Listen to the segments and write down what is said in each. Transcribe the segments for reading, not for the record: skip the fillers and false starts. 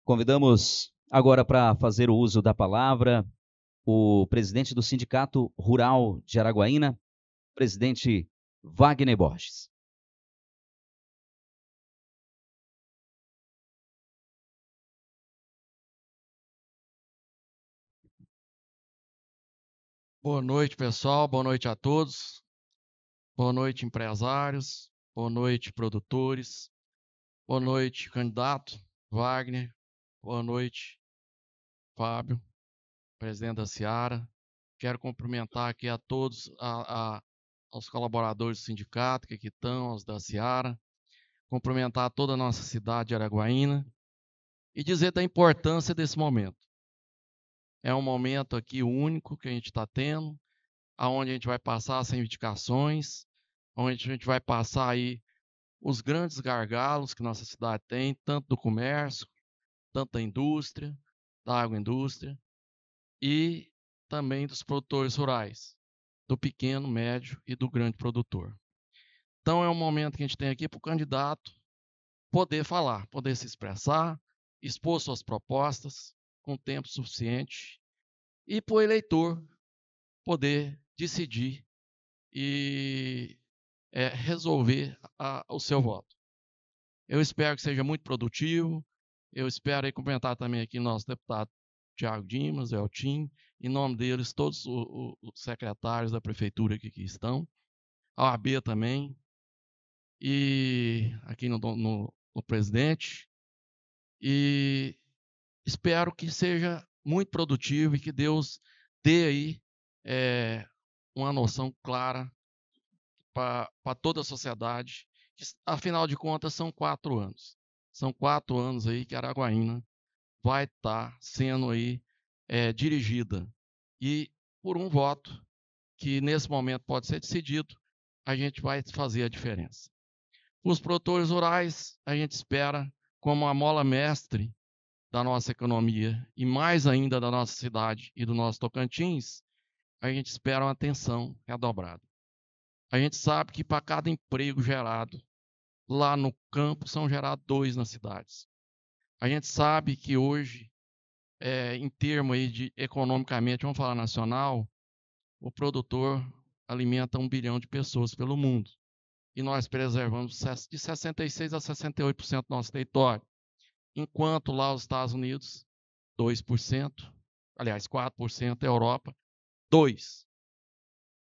Convidamos agora para fazer o uso da palavra o presidente do Sindicato Rural de Araguaína, presidente Wagner Borges. Boa noite, pessoal. Boa noite a todos. Boa noite, empresários. Boa noite, produtores. Boa noite, candidato Wagner. Boa noite, Fábio, presidente da Seara. Quero cumprimentar aqui a todos, aos colaboradores do sindicato que aqui estão, aos da Seara. Cumprimentar toda a nossa cidade de Araguaína e dizer da importância desse momento. É um momento aqui único que a gente está tendo, aonde a gente vai passar as reivindicações, onde a gente vai passar aí os grandes gargalos que nossa cidade tem, tanto do comércio, tanto da indústria, da agroindústria e também dos produtores rurais, do pequeno, médio e do grande produtor. Então é um momento que a gente tem aqui para o candidato poder falar, poder se expressar, expor suas propostas com tempo suficiente e para o eleitor poder decidir e resolver o seu voto. Eu espero que seja muito produtivo. Eu espero aí cumprimentar também aqui nosso deputado Thiago Dimas, Eltim, em nome deles, todos os secretários da prefeitura que aqui estão, a OAB também, e aqui no presidente. E espero que seja muito produtivo e que Deus dê aí uma noção clara para toda a sociedade, que, afinal de contas, são 4 anos. São 4 anos aí que Araguaína vai estar sendo aí dirigida. E por um voto, que nesse momento pode ser decidido, a gente vai fazer a diferença. Os produtores rurais, a gente espera como a mola mestre da nossa economia e mais ainda da nossa cidade e do nosso Tocantins, a gente espera uma atenção redobrada. A gente sabe que para cada emprego gerado lá no campo, são gerados 2 nas cidades. A gente sabe que hoje, em termos aí de economicamente, vamos falar nacional, o produtor alimenta 1 bilhão de pessoas pelo mundo. E nós preservamos de 66% a 68% do nosso território. Enquanto lá os Estados Unidos, 2%, aliás, 4%, a Europa, 2%.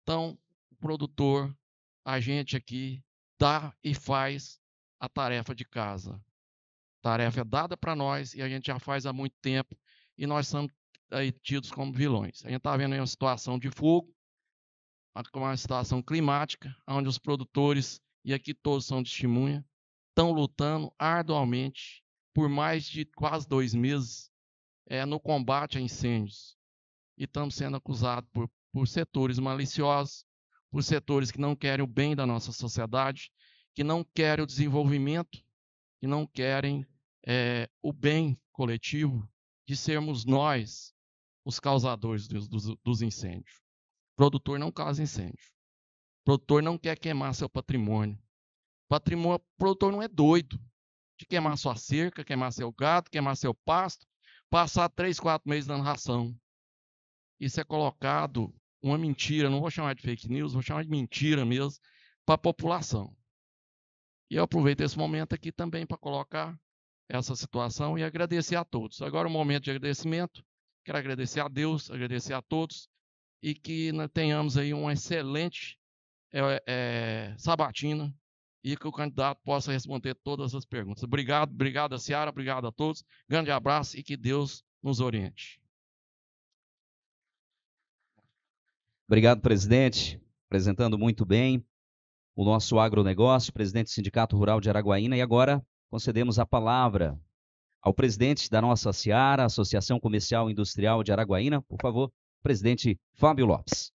Então, o produtor, a gente aqui, dá e faz a tarefa de casa. A tarefa é dada para nós e a gente já faz há muito tempo e nós somos aí tidos como vilões. A gente está vendo aí uma situação de fogo, uma situação climática, onde os produtores, e aqui todos são testemunha, estão lutando arduamente por mais de quase 2 meses no combate a incêndios. E estamos sendo acusados por setores maliciosos, por setores que não querem o bem da nossa sociedade, que não querem o desenvolvimento, que não querem o bem coletivo, de sermos nós os causadores dos incêndios. O produtor não causa incêndio. O produtor não quer queimar seu patrimônio. O produtor não é doido de queimar sua cerca, queimar seu gado, queimar seu pasto, passar 3, 4 meses dando ração. Isso é colocado uma mentira, não vou chamar de fake news, vou chamar de mentira mesmo, para a população. E eu aproveito esse momento aqui também para colocar essa situação e agradecer a todos. Agora, um momento de agradecimento. Quero agradecer a Deus, agradecer a todos e que nós tenhamos aí uma excelente sabatina e que o candidato possa responder todas as perguntas. Obrigado, obrigado a Seara, obrigado a todos. Grande abraço e que Deus nos oriente. Obrigado, presidente, apresentando muito bem o nosso agronegócio, presidente do Sindicato Rural de Araguaína, e agora concedemos a palavra ao presidente da nossa Seara, Associação Comercial e Industrial de Araguaína, por favor, presidente Fábio Lopes.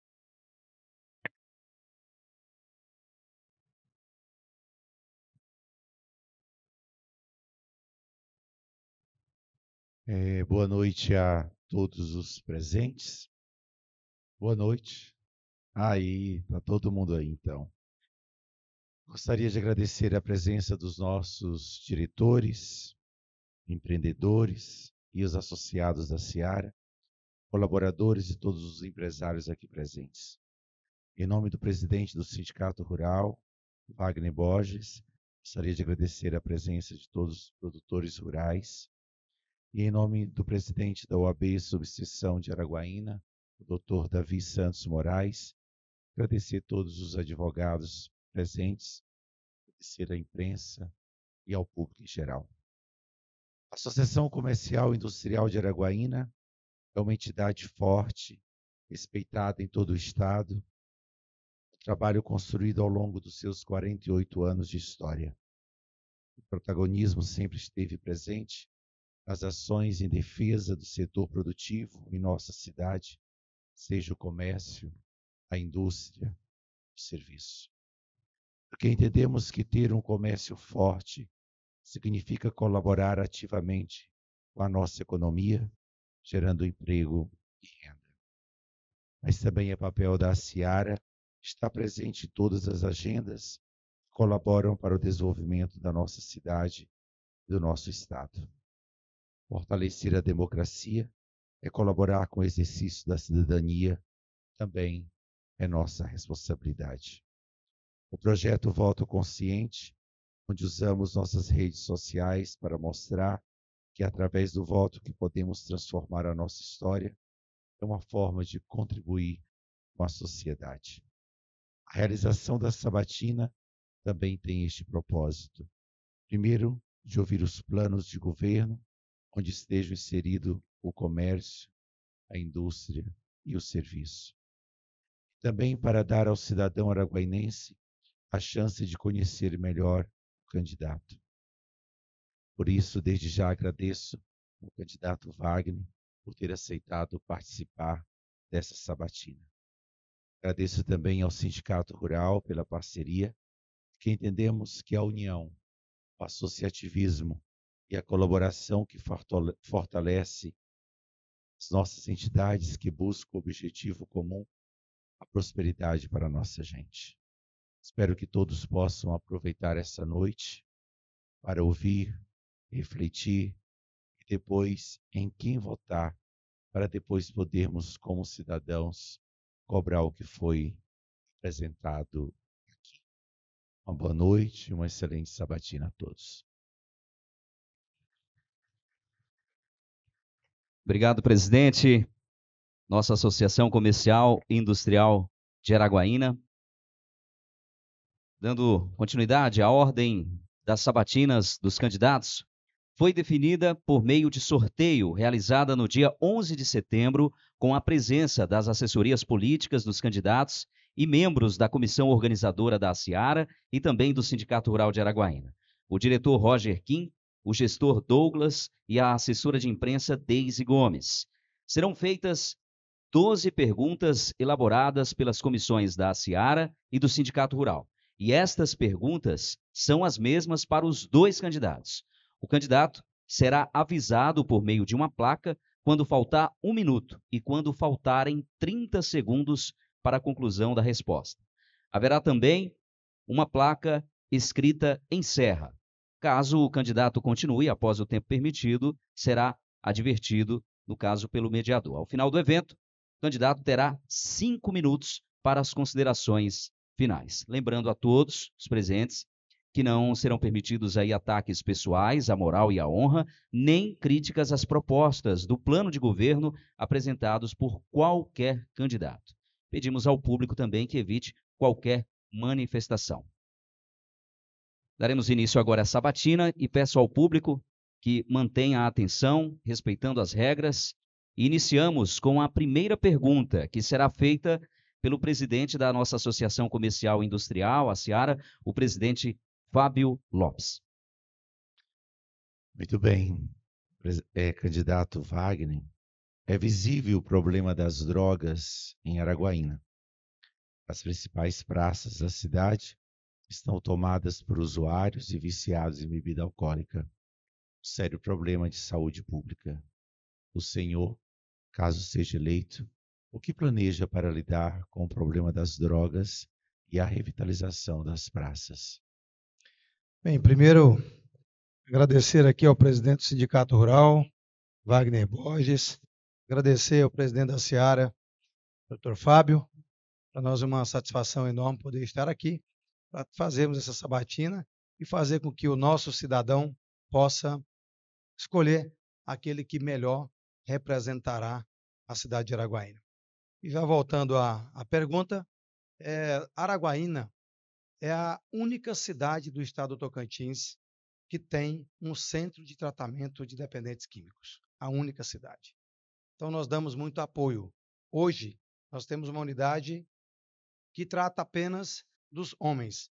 Boa noite a todos os presentes. Boa noite. Aí, para todo mundo aí, então. Gostaria de agradecer a presença dos nossos diretores, empreendedores e os associados da Seara, colaboradores e todos os empresários aqui presentes. Em nome do presidente do Sindicato Rural, Wagner Borges, gostaria de agradecer a presença de todos os produtores rurais. E em nome do presidente da OAB Subseção de Araguaína, o Dr. Davi Santos Moraes, agradecer a todos os advogados presentes, agradecer à imprensa e ao público em geral. A Associação Comercial e Industrial de Araguaína é uma entidade forte, respeitada em todo o estado, um trabalho construído ao longo dos seus 48 anos de história. O protagonismo sempre esteve presente nas ações em defesa do setor produtivo em nossa cidade, seja o comércio, a indústria, o serviço. Porque entendemos que ter um comércio forte significa colaborar ativamente com a nossa economia, gerando emprego e renda. Mas também é papel da Seara estar presente em todas as agendas que colaboram para o desenvolvimento da nossa cidade e do nosso estado. Fortalecer a democracia é colaborar com o exercício da cidadania, também é nossa responsabilidade. O projeto Voto Consciente, onde usamos nossas redes sociais para mostrar que é através do voto que podemos transformar a nossa história, é uma forma de contribuir com a sociedade. A realização da sabatina também tem este propósito. Primeiro, de ouvir os planos de governo, onde esteja inserido o comércio, a indústria e o serviço. Também para dar ao cidadão araguainense a chance de conhecer melhor o candidato. Por isso, desde já agradeço ao candidato Wagner por ter aceitado participar dessa sabatina. Agradeço também ao Sindicato Rural pela parceria, que entendemos que a união, o associativismo e a colaboração que fortalece as nossas entidades que buscam o objetivo comum, a prosperidade para a nossa gente. Espero que todos possam aproveitar essa noite para ouvir, refletir e depois em quem votar, para depois podermos, como cidadãos, cobrar o que foi apresentado aqui. Uma boa noite e uma excelente sabatina a todos. Obrigado, presidente. Nossa Associação Comercial e Industrial de Araguaína. Dando continuidade à ordem das sabatinas dos candidatos, foi definida por meio de sorteio realizada no dia 11 de setembro, com a presença das assessorias políticas dos candidatos e membros da comissão organizadora da Seara e também do Sindicato Rural de Araguaína. O diretor Roger Kim, o gestor Douglas e a assessora de imprensa Deise Gomes. Serão feitas 12 perguntas elaboradas pelas comissões da Seara e do Sindicato Rural. E estas perguntas são as mesmas para os dois candidatos. O candidato será avisado por meio de uma placa quando faltar 1 minuto e quando faltarem 30 segundos para a conclusão da resposta. Haverá também uma placa escrita "Encerra". Caso o candidato continue após o tempo permitido, será advertido, no caso, pelo mediador. Ao final do evento, o candidato terá 5 minutos para as considerações finais. Lembrando a todos os presentes que não serão permitidos aí ataques pessoais à moral e à honra, nem críticas às propostas do plano de governo apresentados por qualquer candidato. Pedimos ao público também que evite qualquer manifestação. Daremos início agora à sabatina e peço ao público que mantenha a atenção, respeitando as regras. E iniciamos com a primeira pergunta, que será feita pelo presidente da nossa Associação Comercial e Industrial, a Seara, o presidente Fábio Lopes. Muito bem, candidato Wagner. É visível o problema das drogas em Araguaína. As principais praças da cidade estão tomadas por usuários e viciados em bebida alcoólica. Um sério problema de saúde pública. O senhor, caso seja eleito, o que planeja para lidar com o problema das drogas e a revitalização das praças? Bem, primeiro, Agradecer aqui ao presidente do Sindicato Rural, Wagner Borges, agradecer ao presidente da Seara, Dr. Fábio. Para nós é uma satisfação enorme poder estar aqui para fazermos essa sabatina e fazer com que o nosso cidadão possa escolher aquele que melhor representará a cidade de Araguaína. E já voltando à pergunta, Araguaína é a única cidade do estado do Tocantins que tem um centro de tratamento de dependentes químicos. A única cidade. Então, nós damos muito apoio. Hoje, nós temos uma unidade que trata apenas dos homens.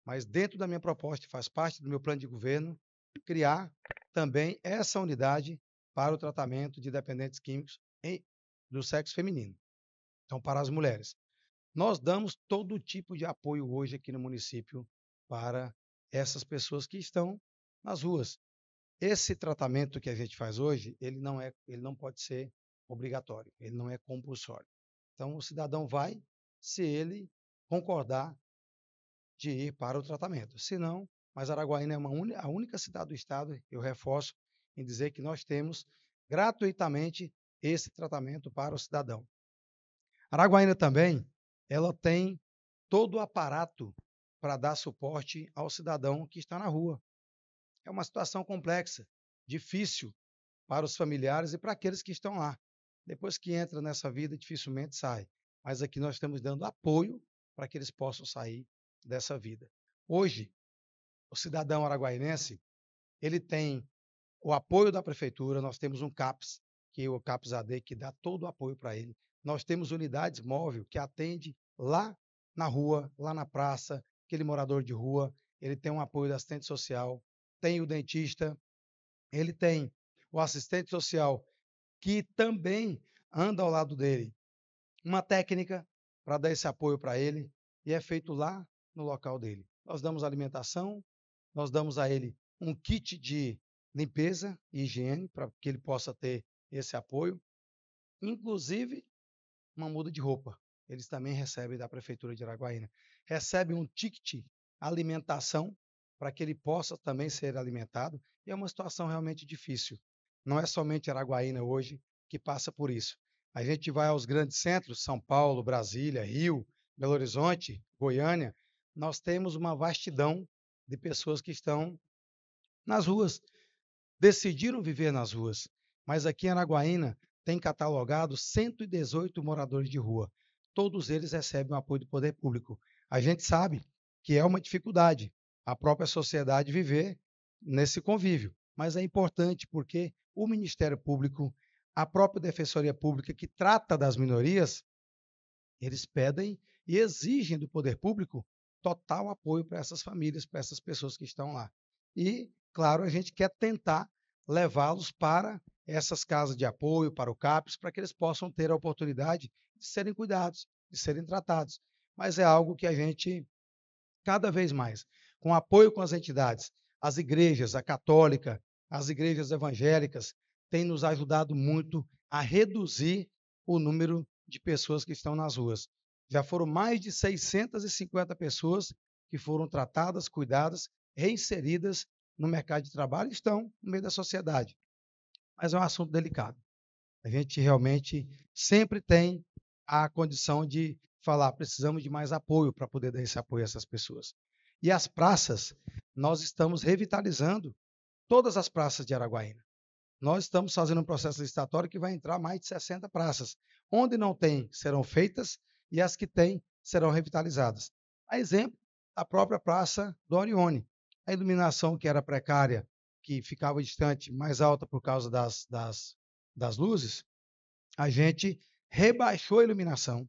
Mas dentro da minha proposta, faz parte do meu plano de governo, criar também essa unidade para o tratamento de dependentes químicos do sexo feminino. Então, para as mulheres. Nós damos todo tipo de apoio hoje aqui no município para essas pessoas que estão nas ruas. Esse tratamento que a gente faz hoje, ele não pode ser obrigatório, ele não é compulsório. Então, o cidadão vai se ele concordar de ir para o tratamento. Se não, mas Araguaína é a única cidade do estado, eu reforço em dizer que nós temos gratuitamente esse tratamento para o cidadão. Araguaína também, ela tem todo o aparato para dar suporte ao cidadão que está na rua. É uma situação complexa, difícil para os familiares e para aqueles que estão lá. Depois que entra nessa vida, dificilmente sai. Mas aqui nós estamos dando apoio para que eles possam sair dessa vida. Hoje, o cidadão araguainense, ele tem o apoio da prefeitura, nós temos um CAPS, que é o CAPS AD, que dá todo o apoio para ele. Nós temos unidades móveis que atende lá na rua, lá na praça, aquele morador de rua, ele tem um apoio da assistente social, tem o dentista, ele tem o assistente social, que também anda ao lado dele. Uma técnica para dar esse apoio para ele, e é feito lá no local dele. Nós damos alimentação, nós damos a ele um kit de limpeza e higiene, para que ele possa ter esse apoio, inclusive uma muda de roupa. Eles também recebem da Prefeitura de Araguaína. Recebem um ticket alimentação, para que ele possa também ser alimentado, e é uma situação realmente difícil. Não é somente Araguaína hoje que passa por isso. A gente vai aos grandes centros, São Paulo, Brasília, Rio, Belo Horizonte, Goiânia, nós temos uma vastidão de pessoas que estão nas ruas, decidiram viver nas ruas, mas aqui em Araguaína tem catalogado 118 moradores de rua. Todos eles recebem o apoio do poder público. A gente sabe que é uma dificuldade a própria sociedade viver nesse convívio, mas é importante porque o Ministério Público, a própria Defensoria Pública que trata das minorias, eles pedem e exigem do poder público total apoio para essas famílias, para essas pessoas que estão lá. E, claro, a gente quer tentar levá-los para essas casas de apoio, para o CAPS, para que eles possam ter a oportunidade de serem cuidados, de serem tratados. Mas é algo que a gente, cada vez mais, com apoio com as entidades, as igrejas, a católica, as igrejas evangélicas, tem nos ajudado muito a reduzir o número de pessoas que estão nas ruas. Já foram mais de 650 pessoas que foram tratadas, cuidadas, reinseridas no mercado de trabalho e estão no meio da sociedade. Mas é um assunto delicado. A gente realmente sempre tem a condição de falar, precisamos de mais apoio para poder dar esse apoio a essas pessoas. E as praças, nós estamos revitalizando todas as praças de Araguaína. Nós estamos fazendo um processo licitatório que vai entrar mais de 60 praças. Onde não tem, serão feitas, e as que têm, serão revitalizadas. A exemplo, a própria Praça do Orione. A iluminação que era precária, que ficava distante, mais alta por causa das luzes, a gente rebaixou a iluminação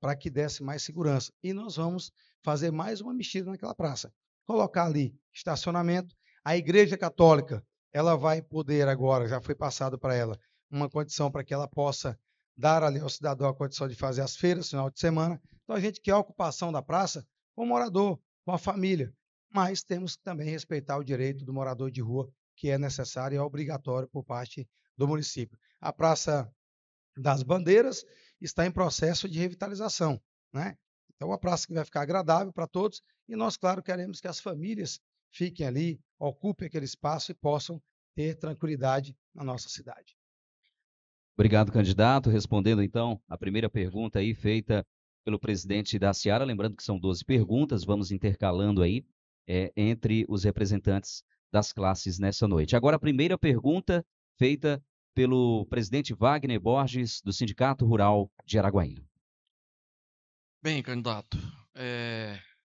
para que desse mais segurança. E nós vamos fazer mais uma mexida naquela praça. Colocar ali estacionamento. A Igreja Católica, ela vai poder agora, já foi passado para ela, uma condição para que ela possa dar ali ao cidadão a condição de fazer as feiras no final de semana. Então a gente quer a ocupação da praça com o morador, com a família, mas temos que também respeitar o direito do morador de rua, que é necessário e é obrigatório por parte do município. A Praça das Bandeiras está em processo de revitalização, né? Então, uma praça que vai ficar agradável para todos, e nós, claro, queremos que as famílias fiquem ali, ocupem aquele espaço e possam ter tranquilidade na nossa cidade. Obrigado, candidato. Respondendo, então, a primeira pergunta aí feita pelo presidente da Seara, lembrando que são 12 perguntas, vamos intercalando aí entre os representantes das classes nessa noite. Agora, a primeira pergunta feita pelo presidente Wagner Borges, do Sindicato Rural de Araguaína. Bem, candidato,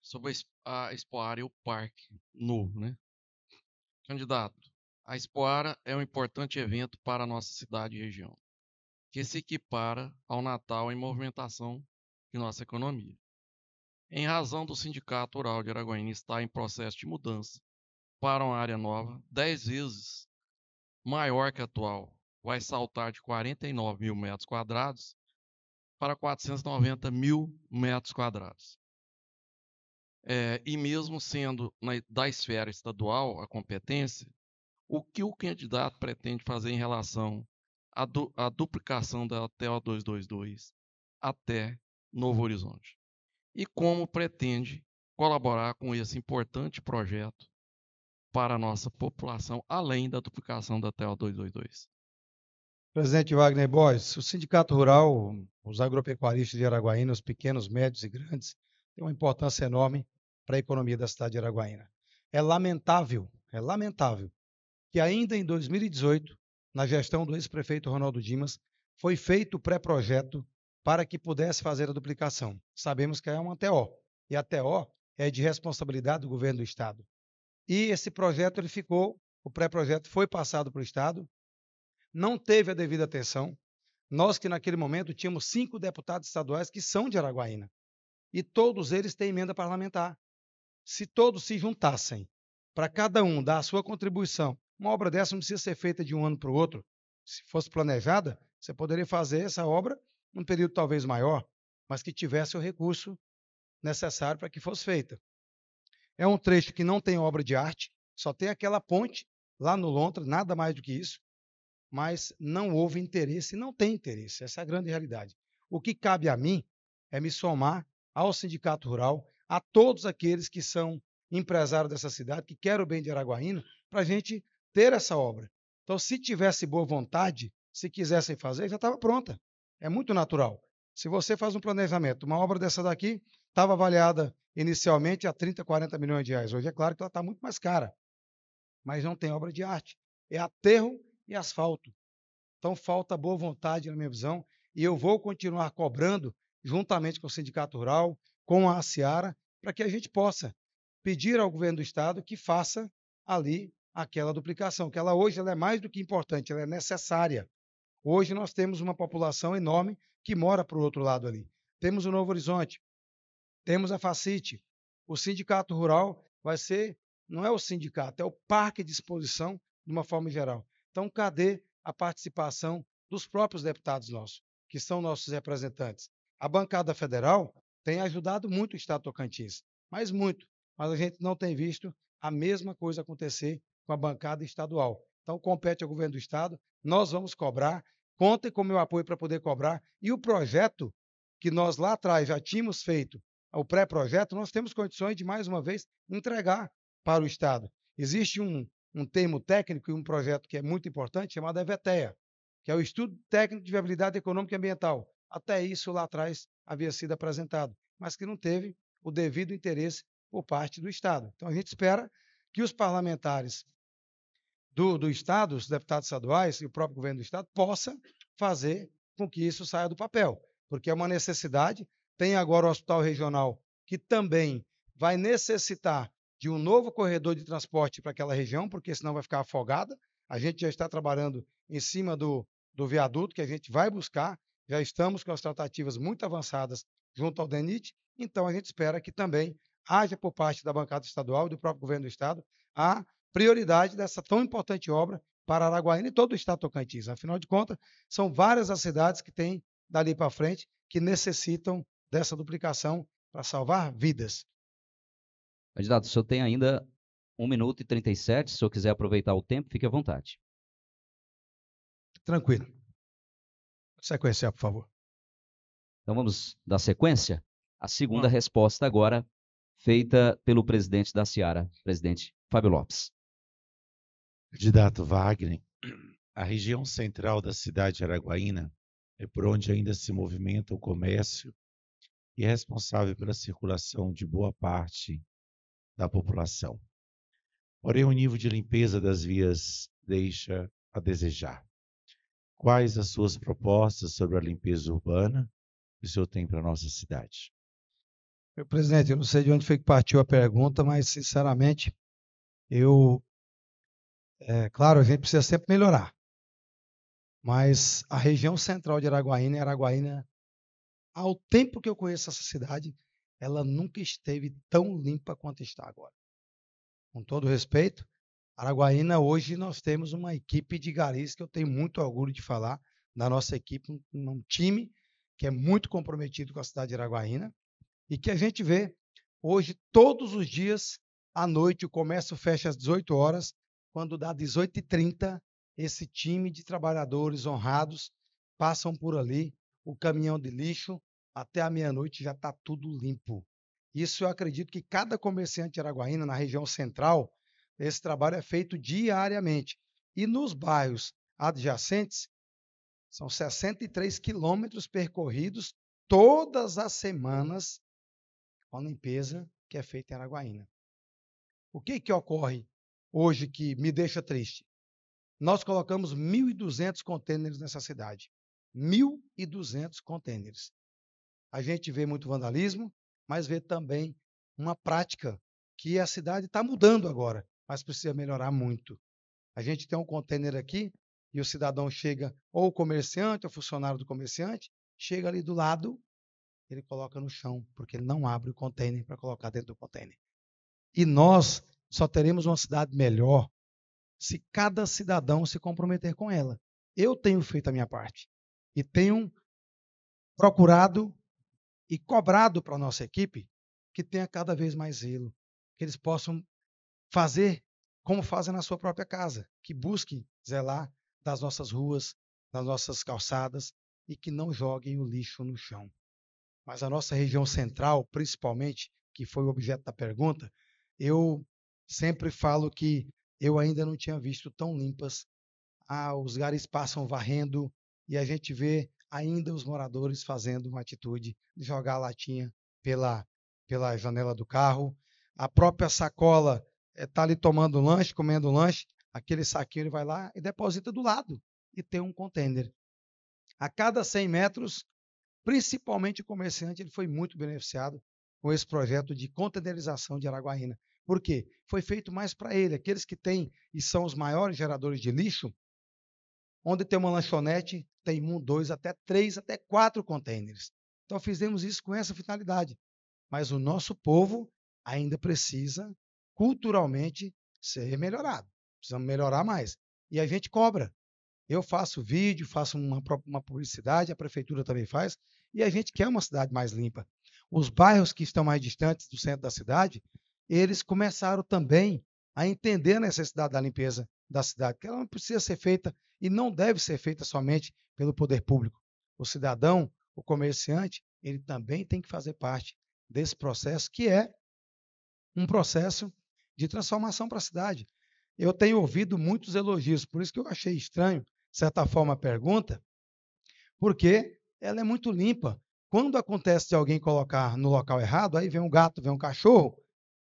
sobre a Expoara e o Parque Novo, né? Candidato, a Expoara é um importante evento para a nossa cidade e região, que se equipara ao Natal em movimentação de nossa economia. Em razão do Sindicato Rural de Araguaína estar em processo de mudança para uma área nova, 10 vezes maior que a atual, vai saltar de 49 mil metros quadrados para 490 mil metros quadrados. E mesmo sendo da esfera estadual a competência, o que o candidato pretende fazer em relação à duplicação da TO 222 até Novo Horizonte? E como pretende colaborar com esse importante projeto para a nossa população, além da duplicação da TO 222? Presidente Wagner Borges, o Sindicato Rural, os agropecuaristas de Araguaína, os pequenos, médios e grandes, têm uma importância enorme para a economia da cidade de Araguaína. É lamentável que ainda em 2018, na gestão do ex-prefeito Ronaldo Dimas, foi feito o pré-projeto para que pudesse fazer a duplicação. Sabemos que é uma TO, e a TO é de responsabilidade do governo do Estado. E esse projeto, o pré-projeto foi passado para o Estado, não teve a devida atenção. Nós que naquele momento tínhamos 5 deputados estaduais que são de Araguaína, e todos eles têm emenda parlamentar. Se todos se juntassem para cada um dar a sua contribuição, uma obra dessa não precisa ser feita de um ano para o outro. Se fosse planejada, você poderia fazer essa obra num período talvez maior, mas que tivesse o recurso necessário para que fosse feita. É um trecho que não tem obra de arte, só tem aquela ponte lá no Lontra, nada mais do que isso, mas não houve interesse, não tem interesse, essa é a grande realidade. O que cabe a mim é me somar ao Sindicato Rural, a todos aqueles que são empresários dessa cidade, que querem o bem de Araguaína, para a gente ter essa obra. Então, se tivesse boa vontade, se quisessem fazer, já estava pronta. É muito natural. Se você faz um planejamento, uma obra dessa daqui estava avaliada inicialmente a 30, 40 milhões de reais. Hoje é claro que ela está muito mais cara, mas não tem obra de arte. É aterro e asfalto. Então, falta boa vontade, na minha visão, e eu vou continuar cobrando, juntamente com o Sindicato Rural, com a Seara, para que a gente possa pedir ao governo do Estado que faça ali aquela duplicação, que ela hoje ela é mais do que importante, ela é necessária. Hoje nós temos uma população enorme que mora para o outro lado ali. Temos o Novo Horizonte, temos a Facite. O Sindicato Rural vai ser, não é o sindicato, é o parque de exposição de uma forma geral. Então, cadê a participação dos próprios deputados nossos, que são nossos representantes? A bancada federal tem ajudado muito o Estado Tocantins, mas muito. Mas a gente não tem visto a mesma coisa acontecer com a bancada estadual. Então, compete ao governo do Estado, nós vamos cobrar, contem com o meu apoio para poder cobrar. E o projeto que nós lá atrás já tínhamos feito, o pré-projeto, nós temos condições de, mais uma vez, entregar para o Estado. Existe um termo técnico e um projeto que é muito importante, chamado EVTEA, que é o Estudo Técnico de Viabilidade Econômica e Ambiental. Até isso lá atrás havia sido apresentado, mas que não teve o devido interesse por parte do Estado. Então a gente espera que os parlamentares do Estado, os deputados estaduais e o próprio governo do Estado possam fazer com que isso saia do papel, porque é uma necessidade. Tem agora o Hospital Regional, que também vai necessitar de um novo corredor de transporte para aquela região, porque senão vai ficar afogada. A gente já está trabalhando em cima do viaduto, que a gente vai buscar, já estamos com as tratativas muito avançadas junto ao DENIT, então a gente espera que também haja por parte da bancada estadual e do próprio governo do Estado a prioridade dessa tão importante obra para Araguaína e todo o Estado Tocantins. Afinal de contas, são várias as cidades que têm dali para frente que necessitam dessa duplicação para salvar vidas. Candidato, o senhor tem ainda 1 minuto e 37. Se o senhor quiser aproveitar o tempo, fique à vontade. Tranquilo. Sequenciar, por favor. Então vamos dar sequência? A segunda resposta agora, feita pelo presidente da Seara, presidente Fábio Lopes. Candidato Wagner, a região central da cidade de Araguaína é por onde ainda se movimenta o comércio e é responsável pela circulação de boa parte da população. Porém, o nível de limpeza das vias deixa a desejar. Quais as suas propostas sobre a limpeza urbana que o senhor tem para a nossa cidade? Meu presidente, eu não sei de onde foi que partiu a pergunta, mas, sinceramente, claro, a gente precisa sempre melhorar. Mas a região central de Araguaína, ao tempo que eu conheço essa cidade, ela nunca esteve tão limpa quanto está agora. Com todo respeito, Araguaína, hoje nós temos uma equipe de garis que eu tenho muito orgulho de falar, da nossa equipe, um time que é muito comprometido com a cidade de Araguaína e que a gente vê hoje, todos os dias, à noite, o comércio fecha às 18 horas, quando dá 18h30, esse time de trabalhadores honrados passam por ali, o caminhão de lixo, até a meia-noite já está tudo limpo. Isso eu acredito que cada comerciante de Araguaína, na região central, esse trabalho é feito diariamente. E nos bairros adjacentes, são 63 quilômetros percorridos todas as semanas com a limpeza que é feita em Araguaína. O que ocorre hoje que me deixa triste? Nós colocamos 1.200 contêineres nessa cidade. 1.200 contêineres. A gente vê muito vandalismo, mas vê também uma prática que a cidade está mudando agora, mas precisa melhorar muito. A gente tem um contêiner aqui e o cidadão chega, ou o comerciante, ou o funcionário do comerciante, chega ali do lado, ele coloca no chão, porque ele não abre o contêiner para colocar dentro do contêiner. E nós só teremos uma cidade melhor se cada cidadão se comprometer com ela. Eu tenho feito a minha parte e tenho procurado e cobrado para a nossa equipe que tenha cada vez mais zelo, que eles possam fazer como fazem na sua própria casa, que busquem zelar das nossas ruas, das nossas calçadas e que não joguem o lixo no chão. Mas a nossa região central, principalmente, que foi o objeto da pergunta, eu sempre falo que eu ainda não tinha visto tão limpas. Os garis passam varrendo e a gente vê ainda os moradores fazendo uma atitude de jogar a latinha pela janela do carro. A própria sacola está ali tomando lanche, comendo lanche, aquele saquinho ele vai lá e deposita do lado e tem um contêiner. A cada 100 metros, principalmente o comerciante, ele foi muito beneficiado com esse projeto de containerização de Araguaína. Por quê? Foi feito mais para ele, aqueles que têm e são os maiores geradores de lixo, onde tem uma lanchonete, tem 1, 2, até 3, até 4 contêineres. Então fizemos isso com essa finalidade. Mas o nosso povo ainda precisa, culturalmente, ser melhorado. Precisamos melhorar mais. E a gente cobra. Eu faço vídeo, faço uma publicidade, a prefeitura também faz, e a gente quer uma cidade mais limpa. Os bairros que estão mais distantes do centro da cidade, eles começaram também a entender a necessidade da limpeza da cidade, que ela não precisa ser feita e não deve ser feita somente pelo poder público. O cidadão, o comerciante, ele também tem que fazer parte desse processo, que é um processo de transformação para a cidade. Eu tenho ouvido muitos elogios, por isso que eu achei estranho, de certa forma, a pergunta, porque ela é muito limpa. Quando acontece de alguém colocar no local errado, aí vem um gato, vem um cachorro,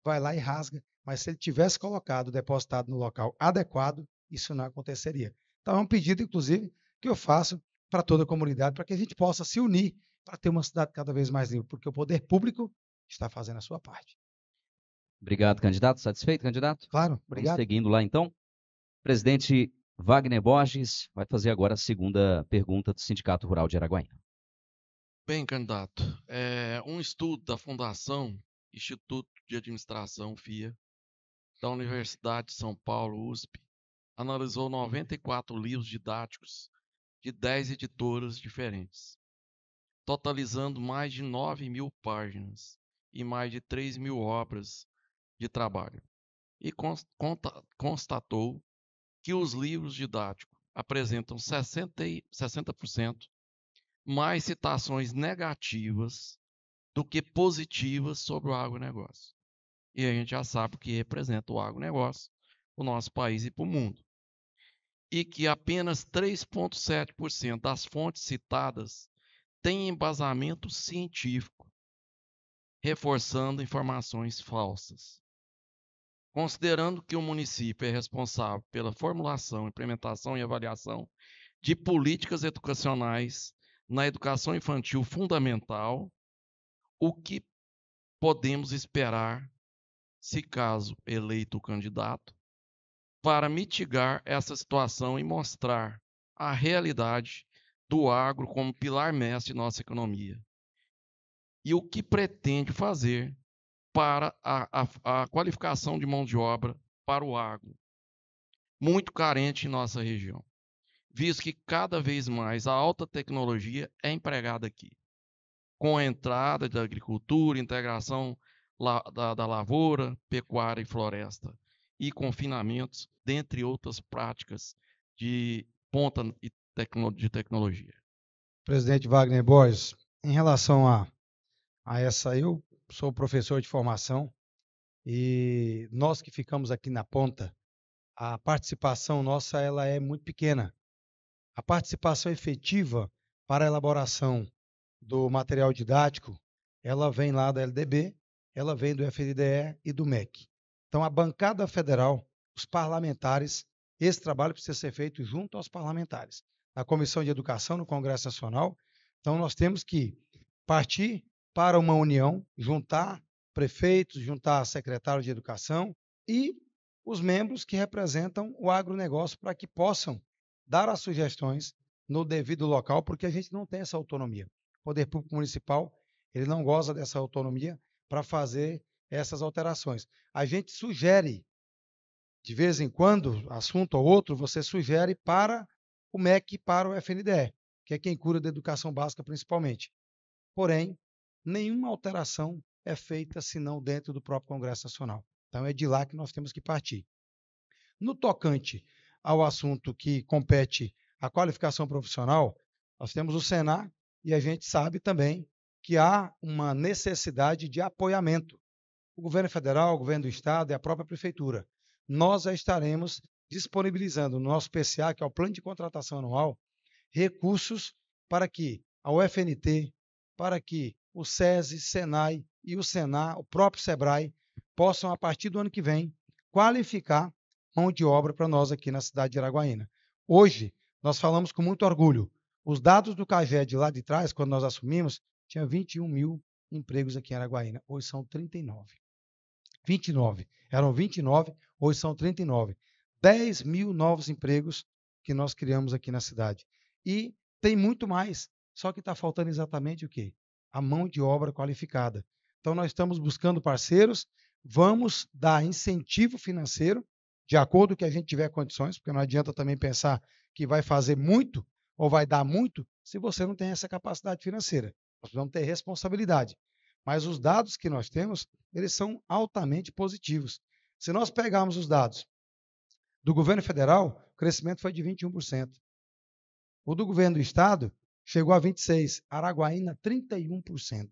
vai lá e rasga. Mas se ele tivesse colocado, depositado no local adequado, isso não aconteceria. Então é um pedido, inclusive, que eu faço para toda a comunidade, para que a gente possa se unir para ter uma cidade cada vez mais limpa, porque o poder público está fazendo a sua parte. Obrigado, candidato. Satisfeito, candidato? Claro, obrigado. Vamos seguindo lá, então. Presidente Wagner Borges vai fazer agora a segunda pergunta do Sindicato Rural de Araguaína. Bem, candidato, um estudo da Fundação Instituto de Administração, FIA, da Universidade de São Paulo, USP, analisou 94 livros didáticos de 10 editoras diferentes, totalizando mais de 9.000 páginas e mais de 3.000 obras de trabalho, e constatou que os livros didáticos apresentam 60% mais citações negativas do que positivas sobre o agronegócio. e a gente já sabe o que representa o agronegócio para o nosso país e para o mundo. E que apenas 3,7% das fontes citadas têm embasamento científico, reforçando informações falsas. Considerando que o município é responsável pela formulação, implementação e avaliação de políticas educacionais na educação infantil fundamental, o que podemos esperar, se caso eleito o candidato, para mitigar essa situação e mostrar a realidade do agro como pilar mestre de nossa economia? E o que pretende fazer para a qualificação de mão de obra para o agro, muito carente em nossa região, visto que cada vez mais a alta tecnologia é empregada aqui, com a entrada da agricultura, integração da lavoura, pecuária e floresta, e confinamentos, dentre outras práticas de ponta de tecnologia. Presidente Wagner Borges, em relação a essa, eu sou professor de formação e nós que ficamos aqui na ponta, a participação nossa ela é muito pequena. A participação efetiva para a elaboração do material didático, ela vem lá da LDB, ela vem do FNDE e do MEC. Então, a bancada federal, os parlamentares, esse trabalho precisa ser feito junto aos parlamentares. Na Comissão de Educação, no Congresso Nacional, então nós temos que partir para uma união, juntar prefeitos, juntar secretários de educação e os membros que representam o agronegócio para que possam dar as sugestões no devido local, porque a gente não tem essa autonomia. O Poder Público Municipal, ele não goza dessa autonomia para fazer essas alterações. A gente sugere, de vez em quando, assunto ou outro, você sugere para o MEC e para o FNDE, que é quem cuida da educação básica principalmente. Porém, nenhuma alteração é feita senão dentro do próprio Congresso Nacional. Então, é de lá que nós temos que partir. No tocante ao assunto que compete à qualificação profissional, nós temos o Senar e a gente sabe também que há uma necessidade de apoiamento. O governo federal, o governo do estado e a própria prefeitura. Nós já estaremos disponibilizando no nosso PCA, que é o Plano de Contratação Anual, recursos para que a UFNT, para que o SESI, Senai e o Senar, o próprio SEBRAE, possam, a partir do ano que vem, qualificar mão de obra para nós aqui na cidade de Araguaína. Hoje, nós falamos com muito orgulho. Os dados do CAGED lá de trás, quando nós assumimos, tinha 21 mil empregos aqui em Araguaína. Hoje são 39. 29. Eram 29, hoje são 39. 10 mil novos empregos que nós criamos aqui na cidade. E tem muito mais, só que está faltando exatamente o quê? A mão de obra qualificada. Então, nós estamos buscando parceiros, vamos dar incentivo financeiro, de acordo com que a gente tiver condições, porque não adianta também pensar que vai fazer muito ou vai dar muito se você não tem essa capacidade financeira. Nós precisamos ter responsabilidade. Mas os dados que nós temos, eles são altamente positivos. Se nós pegarmos os dados do governo federal, o crescimento foi de 21%. O do governo do estado chegou a 26%. Araguaína, 31%.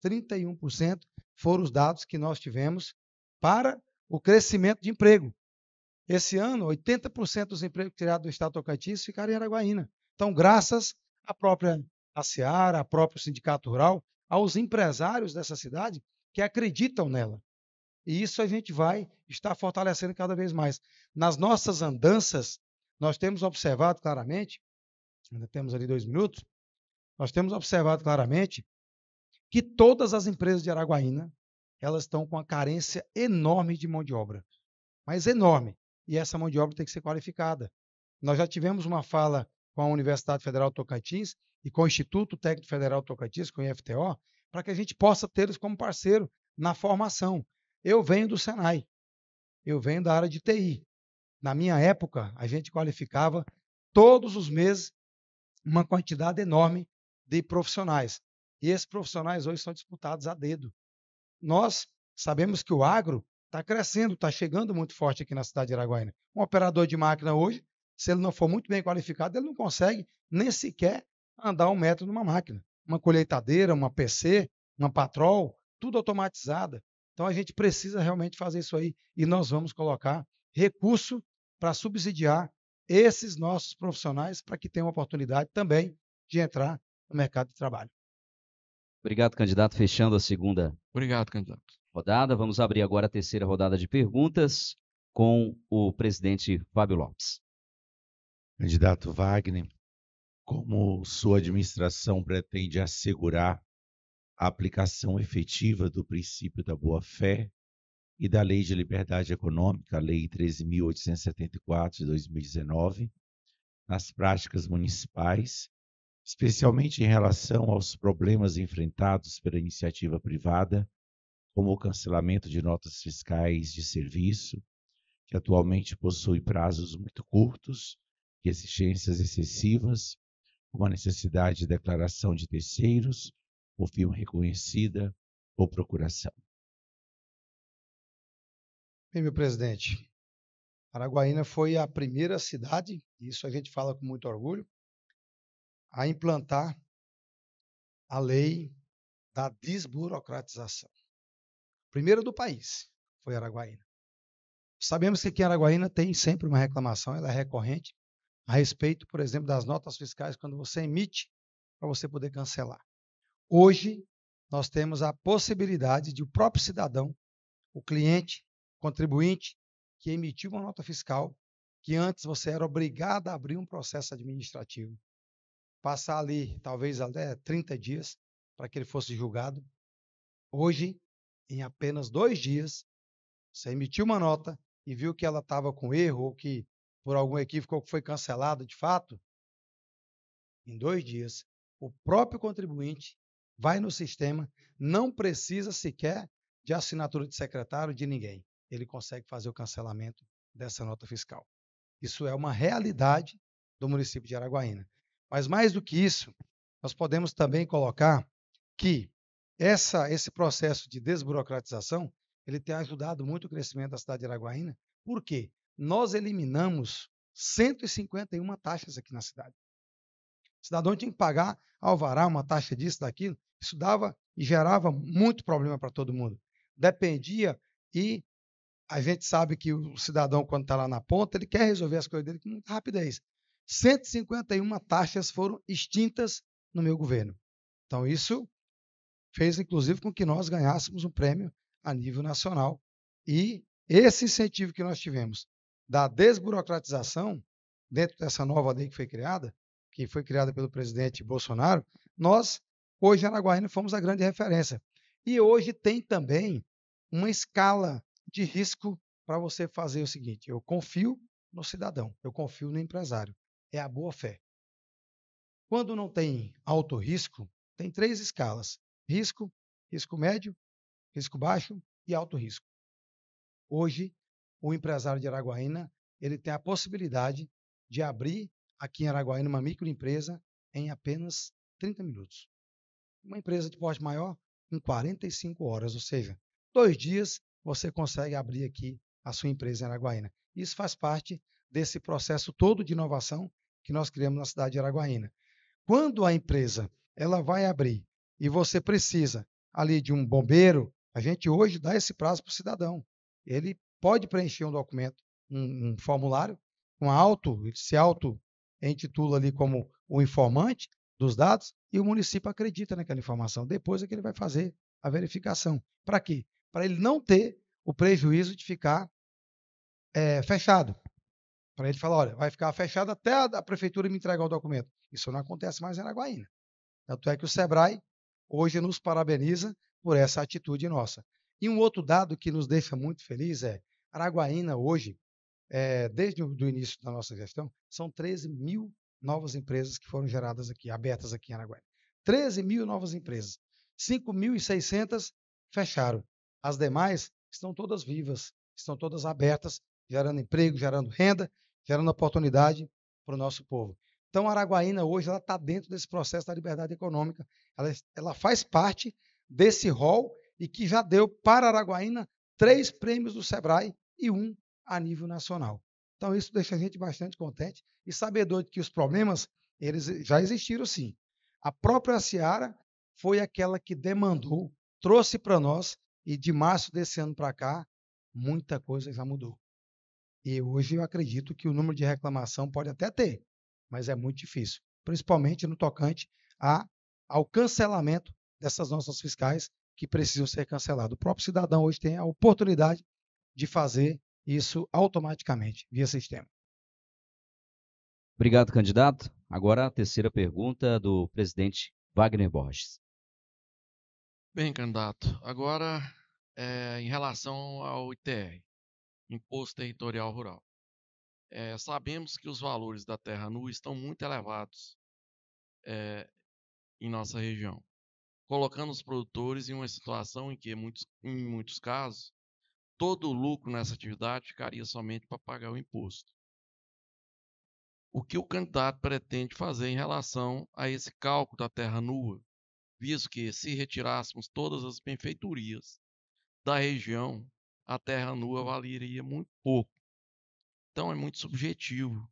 31% foram os dados que nós tivemos para o crescimento de emprego. Esse ano, 80% dos empregos criados do estado de Tocantins ficaram em Araguaína. Então, graças à própria Seara, ao próprio Sindicato Rural, aos empresários dessa cidade que acreditam nela. E isso a gente vai estar fortalecendo cada vez mais. Nas nossas andanças, nós temos observado claramente, ainda temos ali 2 minutos, nós temos observado claramente que todas as empresas de Araguaína, elas estão com uma carência enorme de mão de obra, mas enorme. E essa mão de obra tem que ser qualificada. Nós já tivemos uma fala com a Universidade Federal de Tocantins e com o Instituto Técnico Federal de Tocantins, com o IFTO, para que a gente possa tê-los como parceiro na formação. Eu venho do Senai, eu venho da área de TI. Na minha época, a gente qualificava todos os meses uma quantidade enorme de profissionais. E esses profissionais hoje são disputados a dedo. Nós sabemos que o agro está crescendo, está chegando muito forte aqui na cidade de Araguaína. Um operador de máquina hoje, se ele não for muito bem qualificado, ele não consegue nem sequer andar 1 metro numa máquina. Uma colheitadeira, uma PC, uma patrol, tudo automatizada. Então, a gente precisa realmente fazer isso aí e nós vamos colocar recurso para subsidiar esses nossos profissionais para que tenham oportunidade também de entrar no mercado de trabalho. Obrigado, candidato. Fechando a segunda Obrigado, candidato. rodada. Vamos abrir agora a terceira rodada de perguntas com o presidente Fábio Lopes. Candidato Wagner, como sua administração pretende assegurar a aplicação efetiva do princípio da boa-fé e da Lei de Liberdade Econômica, a Lei 13.874 de 2019, nas práticas municipais, especialmente em relação aos problemas enfrentados pela iniciativa privada, como o cancelamento de notas fiscais de serviço, que atualmente possui prazos muito curtos e exigências excessivas, como a necessidade de declaração de terceiros, ou firma reconhecida, ou procuração. Bem, meu presidente, Araguaína foi a primeira cidade, isso a gente fala com muito orgulho, a implantar a lei da desburocratização. Primeira do país foi Araguaína. Sabemos que aqui em Araguaína tem sempre uma reclamação, ela é recorrente, a respeito, por exemplo, das notas fiscais, quando você emite, para você poder cancelar. Hoje, nós temos a possibilidade de o próprio cidadão, o cliente, contribuinte, que emitiu uma nota fiscal, que antes você era obrigado a abrir um processo administrativo, passar ali, talvez até 30 dias, para que ele fosse julgado. Hoje, em apenas 2 dias, você emitiu uma nota e viu que ela estava com erro ou que por algum equívoco foi cancelada de fato, em 2 dias, o próprio contribuinte vai no sistema, não precisa sequer de assinatura de secretário de ninguém. Ele consegue fazer o cancelamento dessa nota fiscal. Isso é uma realidade do município de Araguaína. Mas mais do que isso, nós podemos também colocar que esse processo de desburocratização, ele tem ajudado muito o crescimento da cidade de Araguaína. Por quê? Nós eliminamos 151 taxas aqui na cidade. O cidadão tinha que pagar alvará, uma taxa disso, daquilo. Isso dava e gerava muito problema para todo mundo. Dependia e a gente sabe que o cidadão, quando está lá na ponta, ele quer resolver as coisas dele com muita rapidez. 151 taxas foram extintas no meu governo. Então, isso fez, inclusive, com que nós ganhássemos um prêmio a nível nacional. E esse incentivo que nós tivemos da desburocratização, dentro dessa nova lei que foi criada pelo presidente Bolsonaro, nós, hoje, em Araguaína, fomos a grande referência. E hoje tem também uma escala de risco para você fazer o seguinte: eu confio no cidadão, eu confio no empresário. É a boa-fé. Quando não tem alto risco, tem 3 escalas: risco, risco médio, risco baixo e alto risco. Hoje, o empresário de Araguaína, ele tem a possibilidade de abrir aqui em Araguaína uma microempresa em apenas 30 minutos. Uma empresa de porte maior em 45 horas, ou seja, 2 dias você consegue abrir aqui a sua empresa em Araguaína. Isso faz parte desse processo todo de inovação que nós criamos na cidade de Araguaína. Quando a empresa ela vai abrir e você precisa ali de um bombeiro, a gente hoje dá esse prazo para o cidadão. Ele pode preencher um documento, um formulário, se auto-intitula ali como o informante dos dados, e o município acredita naquela informação. Depois é que ele vai fazer a verificação. Para quê? Para ele não ter o prejuízo de ficar fechado. Para ele falar, olha, vai ficar fechado até a prefeitura me entregar o documento. Isso não acontece mais em Araguaína. Tanto é que o SEBRAE hoje nos parabeniza por essa atitude nossa. E um outro dado que nos deixa muito feliz é Araguaína hoje, desde o início da nossa gestão, são 13 mil novas empresas que foram geradas aqui, abertas aqui em Araguaína. 13 mil novas empresas. 5.600 fecharam. As demais estão todas vivas, estão todas abertas, gerando emprego, gerando renda, gerando oportunidade para o nosso povo. Então, a Araguaína hoje ela está dentro desse processo da liberdade econômica. Ela faz parte desse rol e que já deu para a Araguaína 3 prêmios do SEBRAE e 1 a nível nacional. Então, isso deixa a gente bastante contente e sabedor de que os problemas eles já existiram sim. A própria Seara foi aquela que demandou, trouxe para nós E de março desse ano para cá, muita coisa já mudou. E hoje eu acredito que o número de reclamação pode até ter, mas é muito difícil, principalmente no tocante ao cancelamento dessas notas fiscais que precisam ser canceladas. O próprio cidadão hoje tem a oportunidade de fazer isso automaticamente, via sistema. Obrigado, candidato. Agora a terceira pergunta do presidente Wagner Borges. Bem, candidato, agora em relação ao ITR, Imposto Territorial Rural. Sabemos que os valores da terra nua estão muito elevados em nossa região, colocando os produtores em uma situação em que, em muitos casos, todo o lucro nessa atividade ficaria somente para pagar o imposto. O que o candidato pretende fazer em relação a esse cálculo da terra nua, visto que, se retirássemos todas as benfeitorias da região, a terra nua valeria muito pouco. Então, é muito subjetivo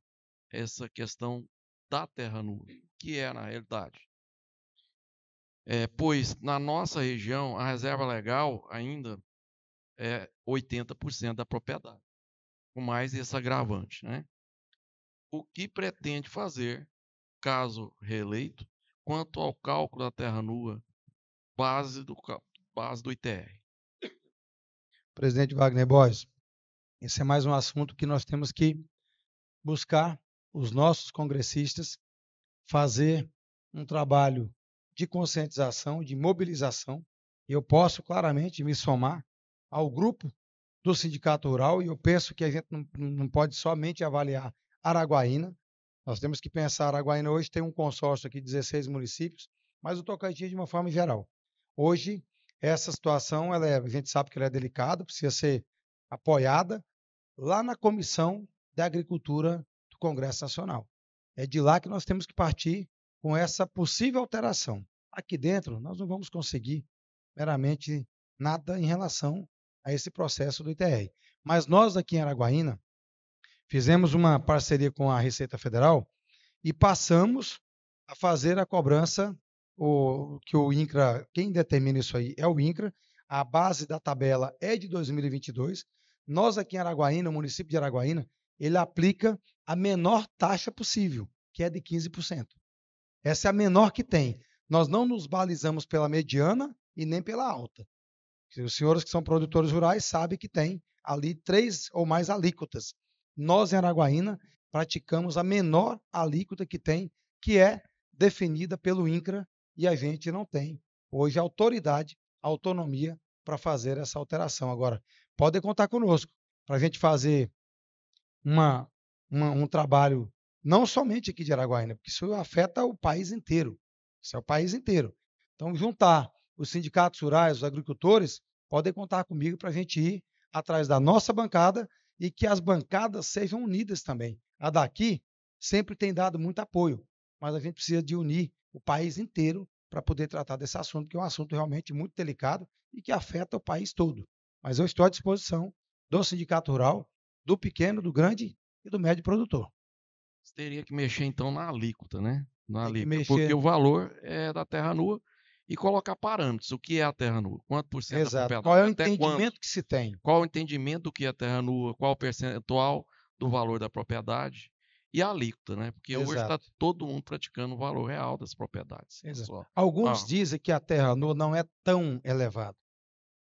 essa questão da terra nua, que é na realidade. Pois, na nossa região, a reserva legal ainda é 80% da propriedade, com mais esse agravante, né? O que pretende fazer, caso reeleito, quanto ao cálculo da terra nua, base do ITR? Presidente Wagner Borges, esse é mais um assunto que nós temos que buscar os nossos congressistas fazer um trabalho de conscientização, de mobilização. Eu posso claramente me somar ao grupo do Sindicato Rural e eu penso que a gente não pode somente avaliar Araguaína. Nós temos que pensar, Araguaína hoje tem um consórcio aqui de 16 municípios, mas o Tocantins de uma forma geral. Hoje, essa situação, a gente sabe que ela é delicada, precisa ser apoiada lá na Comissão da Agricultura do Congresso Nacional. É de lá que nós temos que partir com essa possível alteração. Aqui dentro, nós não vamos conseguir meramente nada em relação a esse processo do ITR. Mas nós aqui em Araguaína fizemos uma parceria com a Receita Federal e passamos a fazer a cobrança, que o INCRA, quem determina isso aí é o INCRA, a base da tabela é de 2022. Nós aqui em Araguaína, o município de Araguaína, ele aplica a menor taxa possível, que é de 15%. Essa é a menor que tem. Nós não nos balizamos pela mediana e nem pela alta. Os senhores que são produtores rurais sabem que tem ali 3 ou mais alíquotas. Nós, em Araguaína, praticamos a menor alíquota que tem, que é definida pelo INCRA, e a gente não tem hoje autoridade, autonomia para fazer essa alteração. Agora, podem contar conosco para a gente fazer um trabalho não somente aqui de Araguaína, porque isso afeta o país inteiro. Isso é o país inteiro. Então, juntar os sindicatos rurais, os agricultores, podem contar comigo para a gente ir atrás da nossa bancada e que as bancadas sejam unidas também. A daqui sempre tem dado muito apoio, mas a gente precisa de unir o país inteiro para poder tratar desse assunto, que é um assunto realmente muito delicado e que afeta o país todo. Mas eu estou à disposição do Sindicato Rural, do pequeno, do grande e do médio produtor. Você teria que mexer, então, na alíquota, né? Na alíquota, mexer... porque o valor é da terra nua e colocar parâmetros. O que é a terra nua? Quanto por cento da propriedade? Qual é o entendimento que se tem? Qual o entendimento do que é a terra nua? Qual o percentual do valor da propriedade? E a alíquota, né? Porque hoje está todo mundo praticando o valor real das propriedades. Alguns dizem que a terra nua não é tão elevada,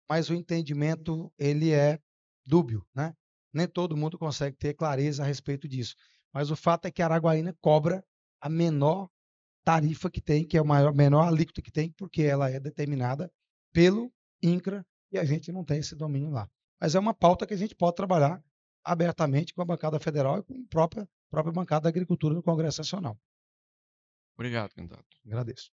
mas o entendimento ele é dúbio, né? Nem todo mundo consegue ter clareza a respeito disso. Mas o fato é que a Araguaína cobra a menor tarifa que tem, que é a menor alíquota que tem, porque ela é determinada pelo INCRA e a gente não tem esse domínio lá. Mas é uma pauta que a gente pode trabalhar abertamente com a bancada federal e com a própria bancada da agricultura do Congresso Nacional. Obrigado, candidato. Agradeço.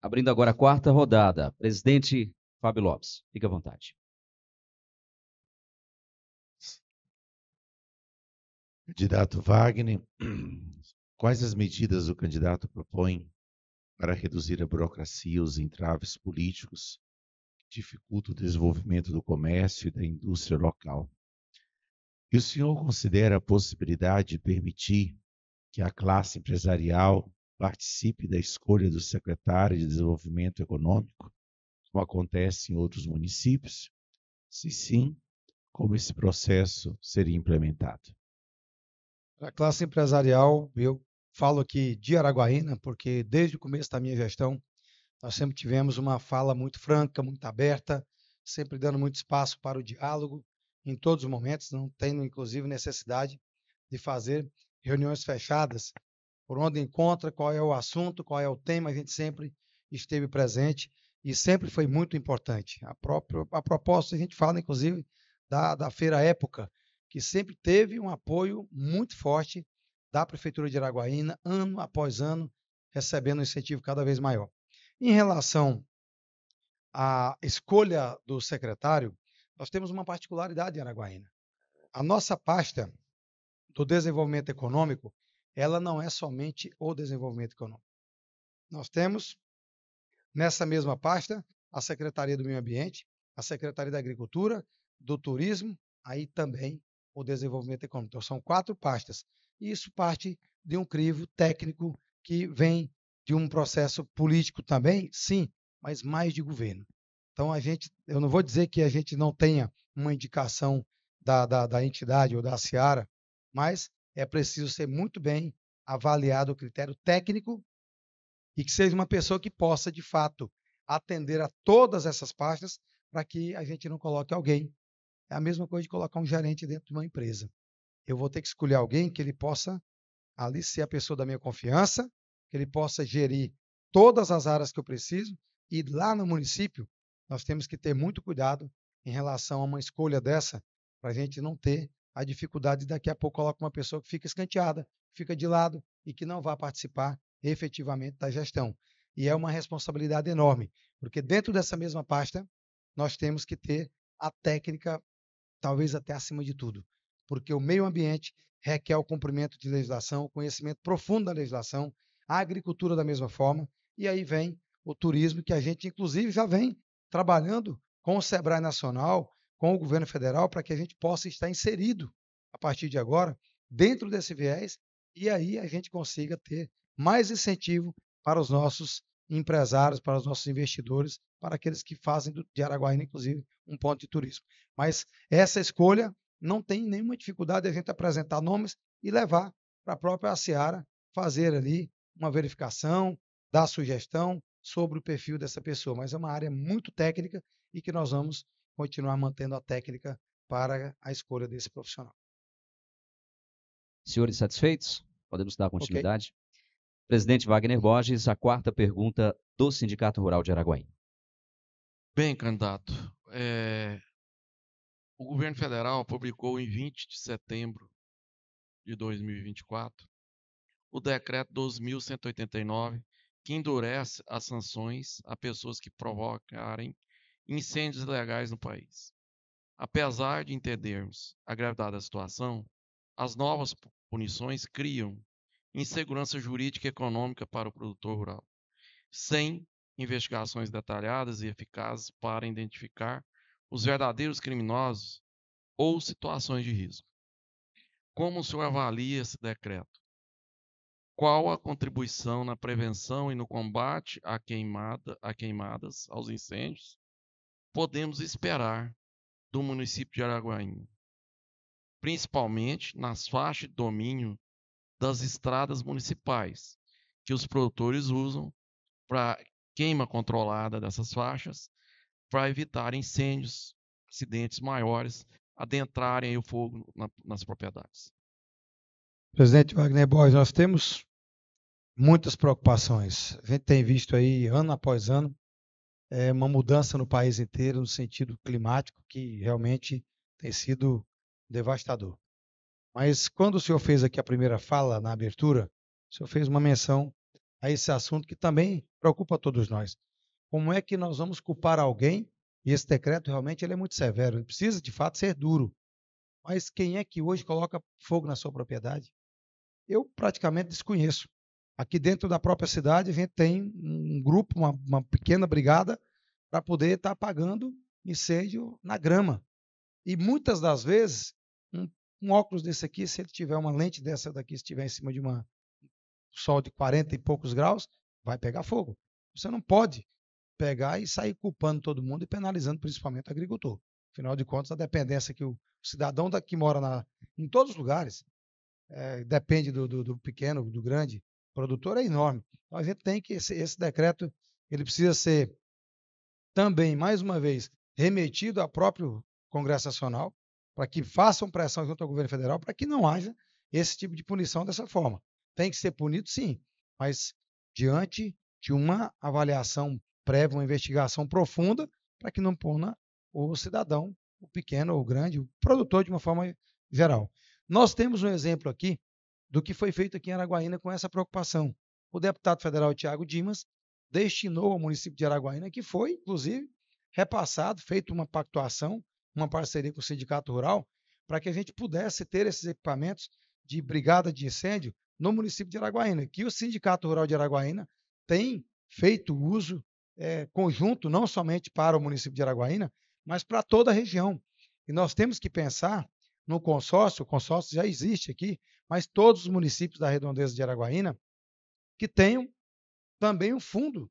Abrindo agora a quarta rodada. Presidente Fábio Lopes, fique à vontade. Candidato Wagner, quais as medidas o candidato propõe para reduzir a burocracia e os entraves políticos que dificultam o desenvolvimento do comércio e da indústria local? E o senhor considera a possibilidade de permitir que a classe empresarial participe da escolha do secretário de Desenvolvimento Econômico, como acontece em outros municípios? Se sim, como esse processo seria implementado? Para a classe empresarial, eu falo aqui de Araguaína, porque desde o começo da minha gestão, nós sempre tivemos uma fala muito franca, muito aberta, sempre dando muito espaço para o diálogo em todos os momentos, não tendo inclusive necessidade de fazer reuniões fechadas, por onde encontra, qual é o assunto, qual é o tema, a gente sempre esteve presente e sempre foi muito importante. A propósito, a gente fala inclusive da Feira Época, que sempre teve um apoio muito forte da Prefeitura de Araguaína, ano após ano, recebendo um incentivo cada vez maior. Em relação à escolha do secretário, nós temos uma particularidade em Araguaína. A nossa pasta do desenvolvimento econômico, ela não é somente o desenvolvimento econômico. Nós temos, nessa mesma pasta, a Secretaria do Meio Ambiente, a Secretaria da Agricultura, do Turismo, aí também o desenvolvimento econômico. Então, são 4 pastas. E isso parte de um crivo técnico que vem de um processo político também, sim, mas mais de governo. Então, eu não vou dizer que a gente não tenha uma indicação da entidade ou da Seara, mas é preciso ser muito bem avaliado o critério técnico e que seja uma pessoa que possa, de fato, atender a todas essas pastas para que a gente não coloque alguém. É a mesma coisa de colocar um gerente dentro de uma empresa. Eu vou ter que escolher alguém que ele possa ali ser a pessoa da minha confiança, que ele possa gerir todas as áreas que eu preciso, e lá no município nós temos que ter muito cuidado em relação a uma escolha dessa, para a gente não ter a dificuldade de daqui a pouco colocar uma pessoa que fica escanteada, fica de lado e que não vai participar efetivamente da gestão. E é uma responsabilidade enorme, porque dentro dessa mesma pasta nós temos que ter a técnica, talvez até acima de tudo, porque o meio ambiente requer o cumprimento de legislação, o conhecimento profundo da legislação, a agricultura da mesma forma, e aí vem o turismo, que a gente, inclusive, já vem trabalhando com o Sebrae Nacional, com o governo federal, para que a gente possa estar inserido, a partir de agora, dentro desse viés, e aí a gente consiga ter mais incentivo para os nossos empresários, para os nossos investidores, para aqueles que fazem de Araguaína, inclusive, um ponto de turismo. Mas essa escolha não tem nenhuma dificuldade de a gente apresentar nomes e levar para a própria Seara fazer ali uma verificação, dar sugestão sobre o perfil dessa pessoa. Mas é uma área muito técnica e que nós vamos continuar mantendo a técnica para a escolha desse profissional. Senhores satisfeitos? Podemos dar Ok. continuidade? Presidente Wagner Borges, a 4ª pergunta do Sindicato Rural de Araguaína. Bem, candidato, o governo federal publicou em 20 de setembro de 2024 o decreto 12.189, que endurece as sanções a pessoas que provocarem incêndios ilegais no país. Apesar de entendermos a gravidade da situação, as novas punições criam insegurança jurídica e econômica para o produtor rural, sem investigações detalhadas e eficazes para identificar os verdadeiros criminosos ou situações de risco. Como o senhor avalia esse decreto? Qual a contribuição na prevenção e no combate a queimadas, aos incêndios, podemos esperar do município de Araguaína, principalmente nas faixas de domínio das estradas municipais, que os produtores usam para queima controlada dessas faixas, para evitar incêndios, acidentes maiores, adentrarem o fogo nas propriedades? Presidente Wagner Borges, nós temos muitas preocupações. A gente tem visto aí, ano após ano, uma mudança no país inteiro, no sentido climático, que realmente tem sido devastador. Mas quando o senhor fez aqui a primeira fala, na abertura, o senhor fez uma menção a esse assunto que também preocupa todos nós. Como é que nós vamos culpar alguém? E esse decreto realmente ele é muito severo, ele precisa de fato ser duro. Mas quem é que hoje coloca fogo na sua propriedade? Eu praticamente desconheço. Aqui dentro da própria cidade, a gente tem um grupo, uma pequena brigada, para poder estar apagando incêndio na grama. E muitas das vezes, um óculos desse aqui, se ele tiver uma lente dessa daqui, se estiver em cima de um sol de 40 e poucos graus, vai pegar fogo. Você não pode pegar e sair culpando todo mundo e penalizando principalmente o agricultor. Afinal de contas, a dependência que o cidadão que mora em todos os lugares, depende do pequeno, do grande produtor, é enorme. Então, a gente tem que, esse decreto, ele precisa ser também, mais uma vez, remetido ao próprio Congresso Nacional, para que façam pressão junto ao governo federal, para que não haja esse tipo de punição dessa forma. Tem que ser punido, sim, mas diante de uma avaliação prévia, uma investigação profunda, para que não puna o cidadão, o pequeno ou o grande, o produtor de uma forma geral. Nós temos um exemplo aqui do que foi feito aqui em Araguaína com essa preocupação. O deputado federal Tiago Dimas destinou ao município de Araguaína, que foi, inclusive, repassado, feito uma pactuação, uma parceria com o Sindicato Rural, para que a gente pudesse ter esses equipamentos de brigada de incêndio no município de Araguaína, que o Sindicato Rural de Araguaína tem feito uso conjunto, não somente para o município de Araguaína, mas para toda a região. E nós temos que pensar no consórcio, o consórcio já existe aqui, mas todos os municípios da redondeza de Araguaína que tenham também um fundo,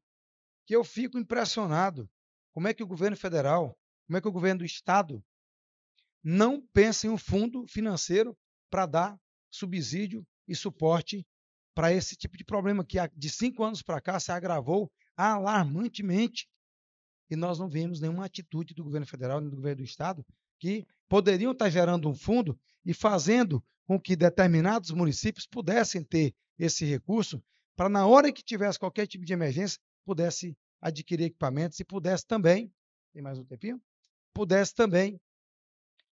que eu fico impressionado. Como é que o governo federal, como é que o governo do estado não pensa em um fundo financeiro para dar subsídio e suporte para esse tipo de problema que de 5 anos para cá se agravou alarmantemente e nós não vemos nenhuma atitude do governo federal nem do governo do estado que poderiam estar gerando um fundo e fazendo com que determinados municípios pudessem ter esse recurso para, na hora que tivesse qualquer tipo de emergência, pudesse adquirir equipamentos e pudesse também, tem mais um tempinho? Pudesse também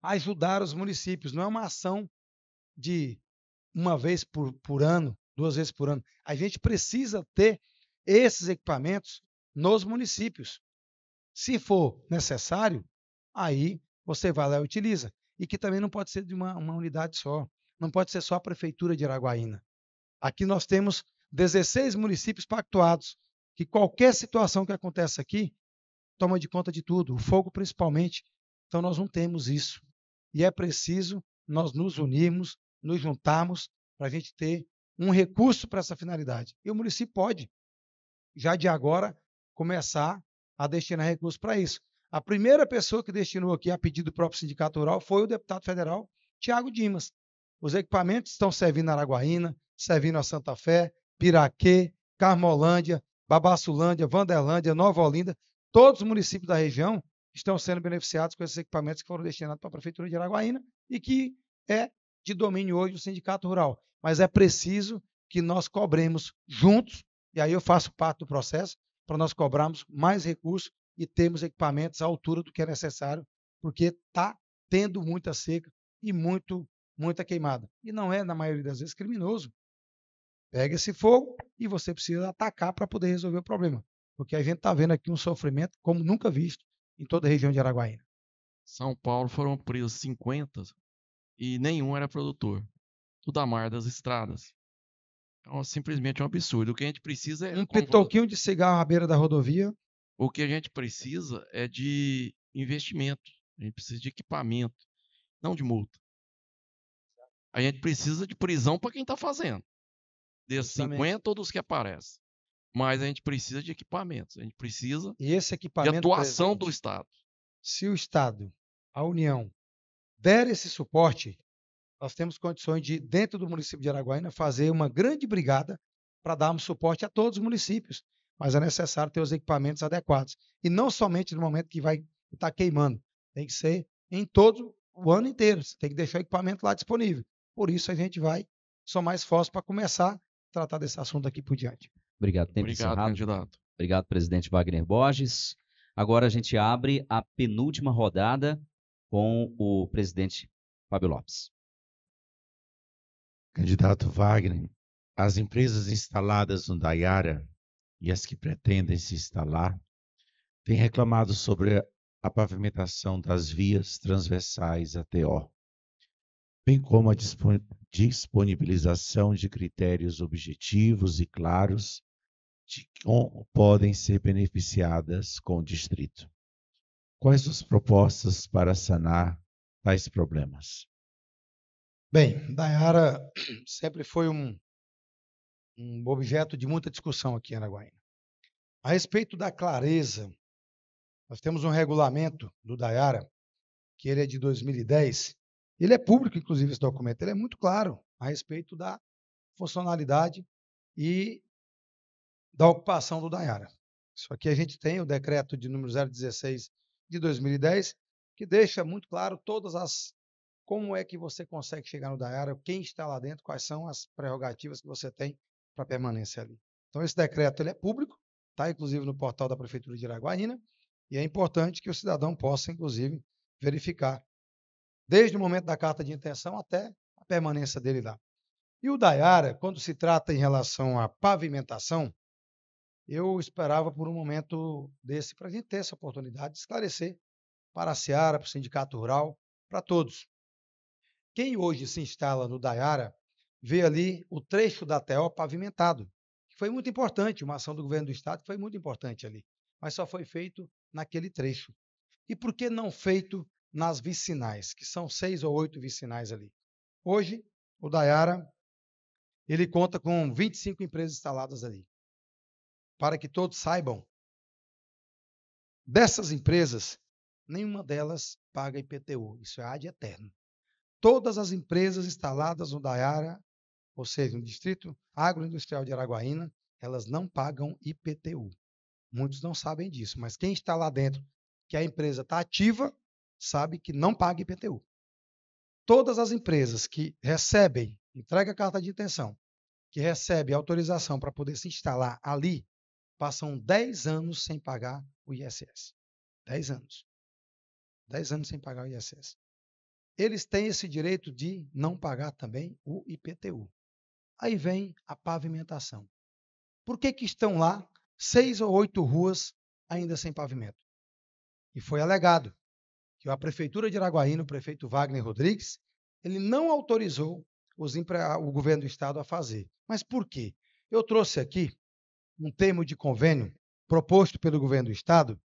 ajudar os municípios. Não é uma ação de uma vez por ano, 2 vezes por ano. A gente precisa ter esses equipamentos nos municípios. Se for necessário, aí você vai lá e utiliza. E que também não pode ser de uma unidade só. Não pode ser só a Prefeitura de Araguaína. Aqui nós temos 16 municípios pactuados, que qualquer situação que aconteça aqui, toma de conta de tudo, o fogo principalmente. Então nós não temos isso. E é preciso nós nos unirmos, nos juntarmos, para a gente ter um recurso para essa finalidade. E o município pode, já de agora, começar a destinar recursos para isso. A primeira pessoa que destinou aqui a pedido do próprio Sindicato Rural foi o deputado federal Tiago Dimas. Os equipamentos estão servindo a Araguaína, servindo a Santa Fé, Piraquê, Carmolândia, Babassulândia, Vanderlândia, Nova Olinda. Todos os municípios da região estão sendo beneficiados com esses equipamentos que foram destinados para a Prefeitura de Araguaína e que é de domínio hoje do Sindicato Rural. Mas é preciso que nós cobremos juntos, e aí eu faço parte do processo, para nós cobrarmos mais recursos e termos equipamentos à altura do que é necessário, porque está tendo muita seca e muita queimada. E não é, na maioria das vezes, criminoso. Pega esse fogo e você precisa atacar para poder resolver o problema. Porque a gente está vendo aqui um sofrimento como nunca visto em toda a região de Araguaína. São Paulo foram presos 50 e nenhum era produtor. Tudo à margem das estradas. É simplesmente um absurdo. O que a gente precisa é... Um pitoquinho de cigarro à beira da rodovia. O que a gente precisa é de investimento. A gente precisa de equipamento, não de multa. A gente precisa de prisão para quem está fazendo. Desses 50 ou dos que aparecem. Mas a gente precisa de equipamentos. A gente precisa de atuação do Estado. Se o Estado, a União, der esse suporte, nós temos condições de, dentro do município de Araguaína, fazer uma grande brigada para darmos suporte a todos os municípios. Mas é necessário ter os equipamentos adequados. E não somente no momento que vai estar queimando. Tem que ser em todo o ano inteiro. Você tem que deixar o equipamento lá disponível. Por isso a gente vai somar esforços para começar a tratar desse assunto aqui por diante. Obrigado, tempo Obrigado, encerrado. candidato. Obrigado, presidente Wagner Borges. Agora a gente abre a penúltima rodada com o presidente Fábio Lopes. Candidato Wagner, as empresas instaladas no Daiara e as que pretendem se instalar têm reclamado sobre a pavimentação das vias transversais ATO, bem como a disponibilização de critérios objetivos e claros de como podem ser beneficiadas com o distrito. Quais as propostas para sanar tais problemas? Bem, Daiara sempre foi um objeto de muita discussão aqui em Araguaína. A respeito da clareza, nós temos um regulamento do Daiara, que ele é de 2010. Ele é público, inclusive, esse documento. Ele é muito claro a respeito da funcionalidade e da ocupação do Daiara. Isso aqui a gente tem o decreto de número 016 de 2010, que deixa muito claro como é que você consegue chegar no Daiara, quem está lá dentro, quais são as prerrogativas que você tem para permanência ali. Então, esse decreto ele é público, está inclusive no portal da Prefeitura de Araguaína, e é importante que o cidadão possa, inclusive, verificar, desde o momento da carta de intenção até a permanência dele lá. E o Daiara, quando se trata em relação à pavimentação, eu esperava por um momento desse para a gente ter essa oportunidade de esclarecer para a Seara, para o Sindicato Rural, para todos. Quem hoje se instala no Daiara vê ali o trecho da TO pavimentado, que foi muito importante, uma ação do governo do estado que foi muito importante ali, mas só foi feito naquele trecho. E por que não feito nas vicinais, que são 6 ou 8 vicinais ali? Hoje, o Daiara, ele conta com 25 empresas instaladas ali. Para que todos saibam, dessas empresas, nenhuma delas paga IPTU, isso é ad eterno. Todas as empresas instaladas no Daiara, ou seja, no Distrito Agroindustrial de Araguaína, elas não pagam IPTU. Muitos não sabem disso, mas quem está lá dentro, que a empresa está ativa, sabe que não paga IPTU. Todas as empresas que recebem, entrega a carta de intenção, que recebem autorização para poder se instalar ali, passam 10 anos sem pagar o ISS. 10 anos. 10 anos sem pagar o ISS. Eles têm esse direito de não pagar também o IPTU. Aí vem a pavimentação. Por que estão lá 6 ou 8 ruas ainda sem pavimento? E foi alegado que a Prefeitura de Araguaína, o prefeito Wagner Rodrigues, ele não autorizou o governo do estado a fazer. Mas por quê? Eu trouxe aqui um termo de convênio proposto pelo governo do estado,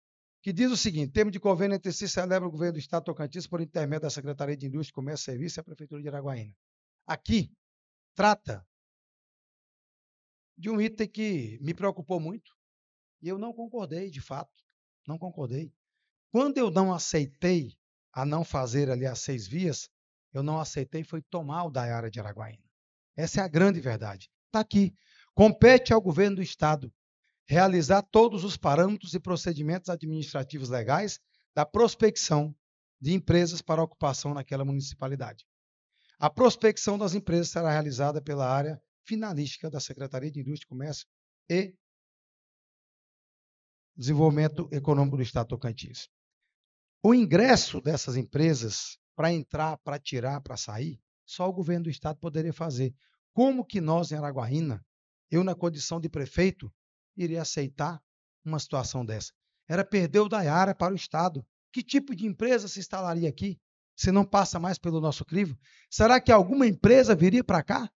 que diz o seguinte: termo de convênio entre si celebra o governo do estado Tocantins por intermédio da Secretaria de Indústria, Comércio e Serviços e a Prefeitura de Araguaína. Aqui trata de um item que me preocupou muito e eu não concordei, de fato, não concordei. Quando eu não aceitei a não fazer ali as 6 vias, eu não aceitei foi tomar o Daiara de Araguaína. Essa é a grande verdade. Está aqui. Compete ao governo do estado realizar todos os parâmetros e procedimentos administrativos legais da prospecção de empresas para ocupação naquela municipalidade. A prospecção das empresas será realizada pela área finalística da Secretaria de Indústria, Comércio e Desenvolvimento Econômico do Estado do Tocantins. O ingresso dessas empresas, para entrar, para tirar, para sair, só o governo do estado poderia fazer. Como que nós, em Araguaína, eu na condição de prefeito, iria aceitar uma situação dessa? Era perder o Daiara para o estado. Que tipo de empresa se instalaria aqui, se não passa mais pelo nosso crivo? Será que alguma empresa viria para cá?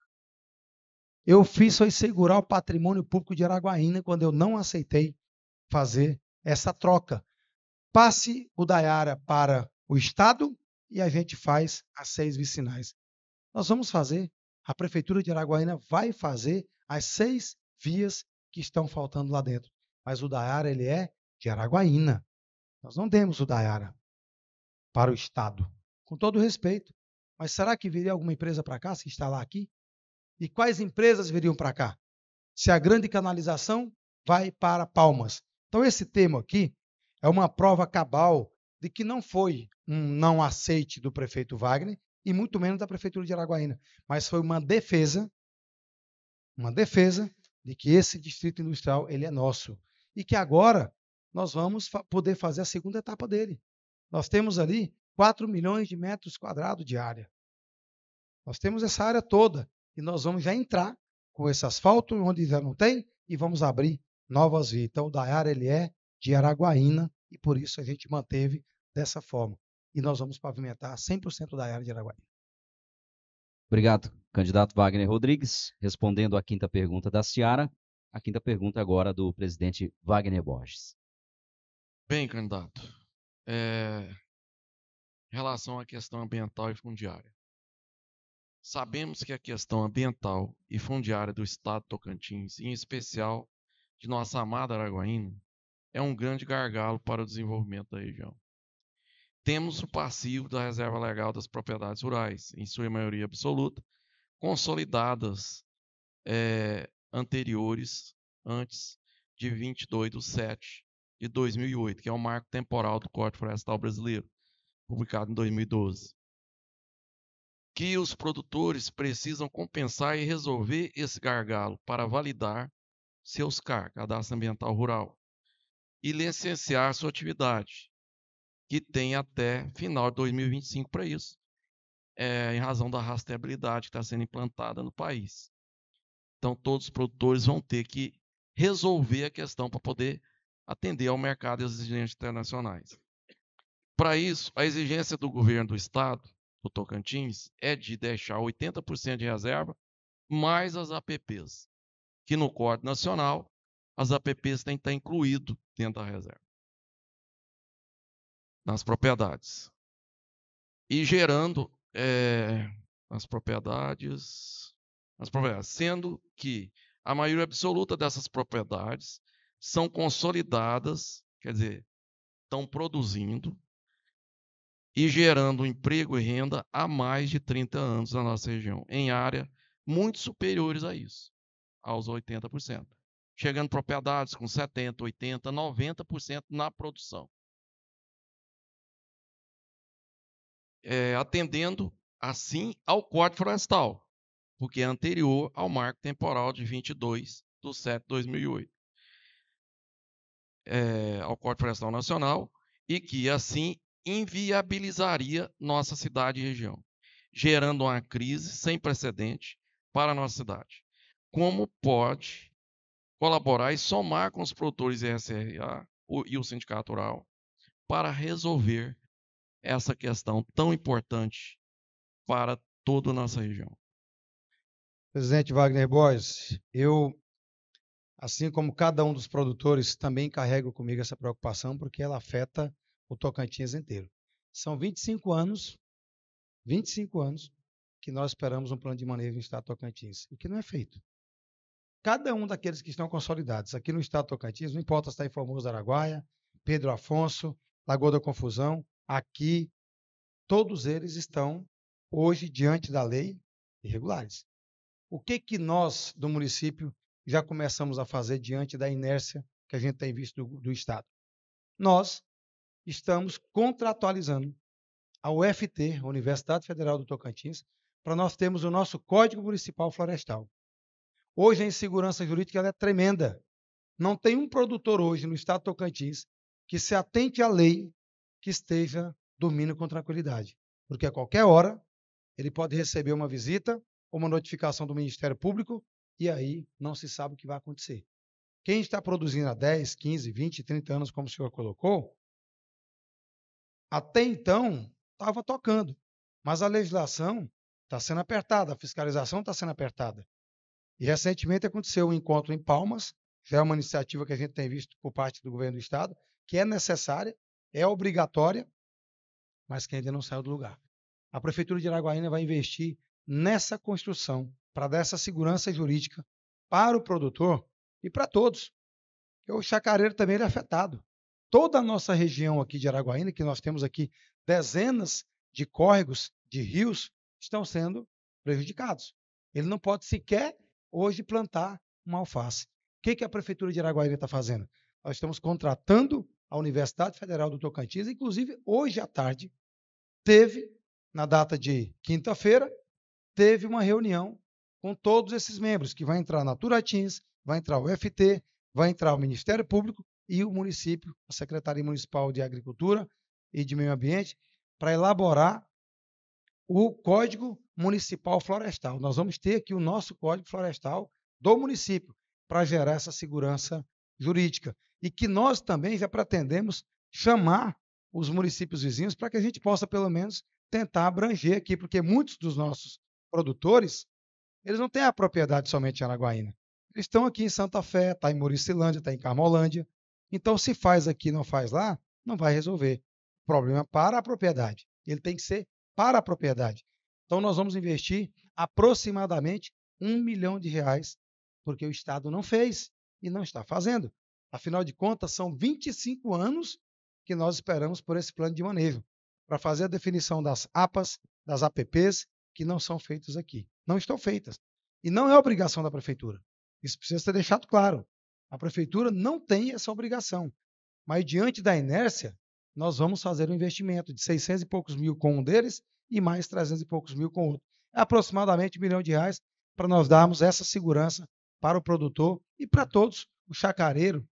Eu fiz foi segurar o patrimônio público de Araguaína quando eu não aceitei fazer essa troca. Passe o Daiara para o estado e a gente faz as 6 vicinais. Nós vamos fazer, a Prefeitura de Araguaína vai fazer as 6 vias que estão faltando lá dentro. Mas o Daiara, ele é de Araguaína. Nós não demos o Daiara para o estado, com todo respeito. Mas será que viria alguma empresa para cá se instalar aqui? E quais empresas viriam para cá? Se a grande canalização vai para Palmas. Então, esse termo aqui é uma prova cabal de que não foi um não aceite do prefeito Wagner e muito menos da Prefeitura de Araguaína, mas foi uma defesa de que esse distrito industrial ele é nosso e que agora nós vamos poder fazer a segunda etapa dele. Nós temos ali 4 milhões de metros quadrados de área. Nós temos essa área toda e nós vamos já entrar com esse asfalto onde já não tem e vamos abrir novas vias. Então, o Daiara ele é de Araguaína e por isso a gente manteve dessa forma. E nós vamos pavimentar 100% da área de Araguaína. Obrigado, candidato Wagner Rodrigues. Respondendo à quinta pergunta da Seara, a quinta pergunta agora do presidente Wagner Borges. Bem, candidato, em relação à questão ambiental e fundiária. Sabemos que a questão ambiental e fundiária do estado de Tocantins, em especial de nossa amada Araguaína é um grande gargalo para o desenvolvimento da região. Temos o passivo da reserva legal das propriedades rurais, em sua maioria absoluta, consolidadas antes de 22/7/2008, que é o marco temporal do Código Florestal Brasileiro, publicado em 2012. Que os produtores precisam compensar e resolver esse gargalo para validar seus CAR, Cadastro Ambiental Rural, e licenciar sua atividade, que tem até final de 2025 para isso, em razão da rastreabilidade que está sendo implantada no país. Então, todos os produtores vão ter que resolver a questão para poder atender ao mercado e às exigências internacionais. Para isso, a exigência do governo do estado, do Tocantins, é de deixar 80% de reserva, mais as APPs, que no Código Nacional, as APPs têm que estar incluído dentro da reserva, nas propriedades. E gerando as propriedades, sendo que a maioria absoluta dessas propriedades são consolidadas, quer dizer, estão produzindo e gerando emprego e renda há mais de 30 anos na nossa região, em área muito superiores a isso, aos 80%. Chegando propriedades com 70%, 80%, 90% na produção. Atendendo, assim, ao Código Florestal, porque é anterior ao marco temporal de 22/7/2008, ao Código Florestal Nacional, e que, assim, inviabilizaria nossa cidade e região, gerando uma crise sem precedente para a nossa cidade. Como pode colaborar e somar com os produtores SRA e o Sindicato Rural para resolver essa questão tão importante para toda a nossa região? Presidente Wagner Borges, eu, assim como cada um dos produtores, também carrego comigo essa preocupação, porque ela afeta o Tocantins inteiro. São 25 anos que nós esperamos um plano de manejo no estado do Tocantins, o que não é feito. Cada um daqueles que estão consolidados aqui no estado do Tocantins, não importa se está em Formoso do Araguaia, Pedro Afonso, Lagoa da Confusão, aqui, todos eles estão hoje diante da lei irregulares. O que nós, do município, já começamos a fazer diante da inércia que a gente tem visto do estado? Nós estamos contratualizando a UFT, a Universidade Federal do Tocantins, para nós termos o nosso Código Municipal Florestal. Hoje a insegurança jurídica ela é tremenda. Não tem um produtor hoje no estado do Tocantins que se atente à lei que esteja dormindo com tranquilidade. Porque a qualquer hora ele pode receber uma visita ou uma notificação do Ministério Público e aí não se sabe o que vai acontecer. Quem está produzindo há 10, 15, 20, 30 anos, como o senhor colocou, até então estava tocando. Mas a legislação está sendo apertada, a fiscalização está sendo apertada. E recentemente aconteceu um encontro em Palmas, já é uma iniciativa que a gente tem visto por parte do governo do estado, que é necessária, é obrigatória, mas que ainda não saiu do lugar. A Prefeitura de Araguaína vai investir nessa construção para dar essa segurança jurídica para o produtor e para todos. O chacareiro também é afetado. Toda a nossa região aqui de Araguaína, que nós temos aqui dezenas de córregos, de rios, estão sendo prejudicados. Ele não pode sequer hoje plantar uma alface. O que a Prefeitura de Araguaína está fazendo? Nós estamos contratando a Universidade Federal do Tocantins, inclusive hoje à tarde, na data de quinta-feira, teve uma reunião com todos esses membros, que vai entrar na Turatins, vai entrar o UFT, vai entrar o Ministério Público e o município, a Secretaria Municipal de Agricultura e de Meio Ambiente, para elaborar o Código Municipal Florestal. Nós vamos ter aqui o nosso Código Florestal do município para gerar essa segurança jurídica e que nós também já pretendemos chamar os municípios vizinhos para que a gente possa, pelo menos, tentar abranger aqui, porque muitos dos nossos produtores, eles não têm a propriedade somente em Araguaína. Eles estão aqui em Santa Fé, está em Muricilândia, está em Carmolândia. Então, se faz aqui não faz lá, não vai resolver. O problema é para a propriedade. Ele tem que ser para a propriedade. Então, nós vamos investir aproximadamente R$ 1 milhão, porque o Estado não fez. e não está fazendo. Afinal de contas, são 25 anos que nós esperamos por esse plano de manejo, para fazer a definição das APAs, das APPs, que não são feitas aqui. Não estão feitas. E não é obrigação da prefeitura. Isso precisa ser deixado claro. A prefeitura não tem essa obrigação. Mas, diante da inércia, nós vamos fazer um investimento de 600 e poucos mil com um deles e mais 300 e poucos mil com o outro. É aproximadamente R$ 1 milhão para nós darmos essa segurança para o produtor e para todos. O chacareiro,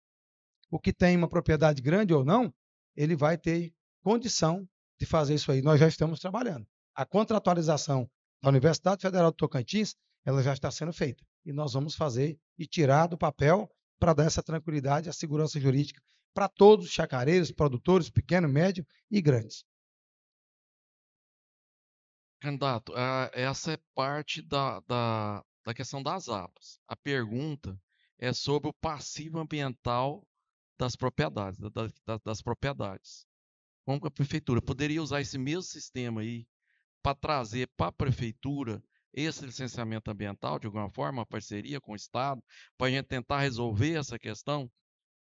o que tem uma propriedade grande ou não, ele vai ter condição de fazer isso aí. Nós já estamos trabalhando. A contratualização da Universidade Federal do Tocantins, ela já está sendo feita. E nós vamos fazer e tirar do papel para dar essa tranquilidade, a segurança jurídica para todos os chacareiros, produtores, pequeno, médio e grandes. Candidato, essa é parte da questão das APAs. A pergunta é sobre o passivo ambiental das propriedades, das propriedades. Como que a prefeitura poderia usar esse mesmo sistema aí para trazer para a prefeitura esse licenciamento ambiental, de alguma forma, uma parceria com o Estado, para a gente tentar resolver essa questão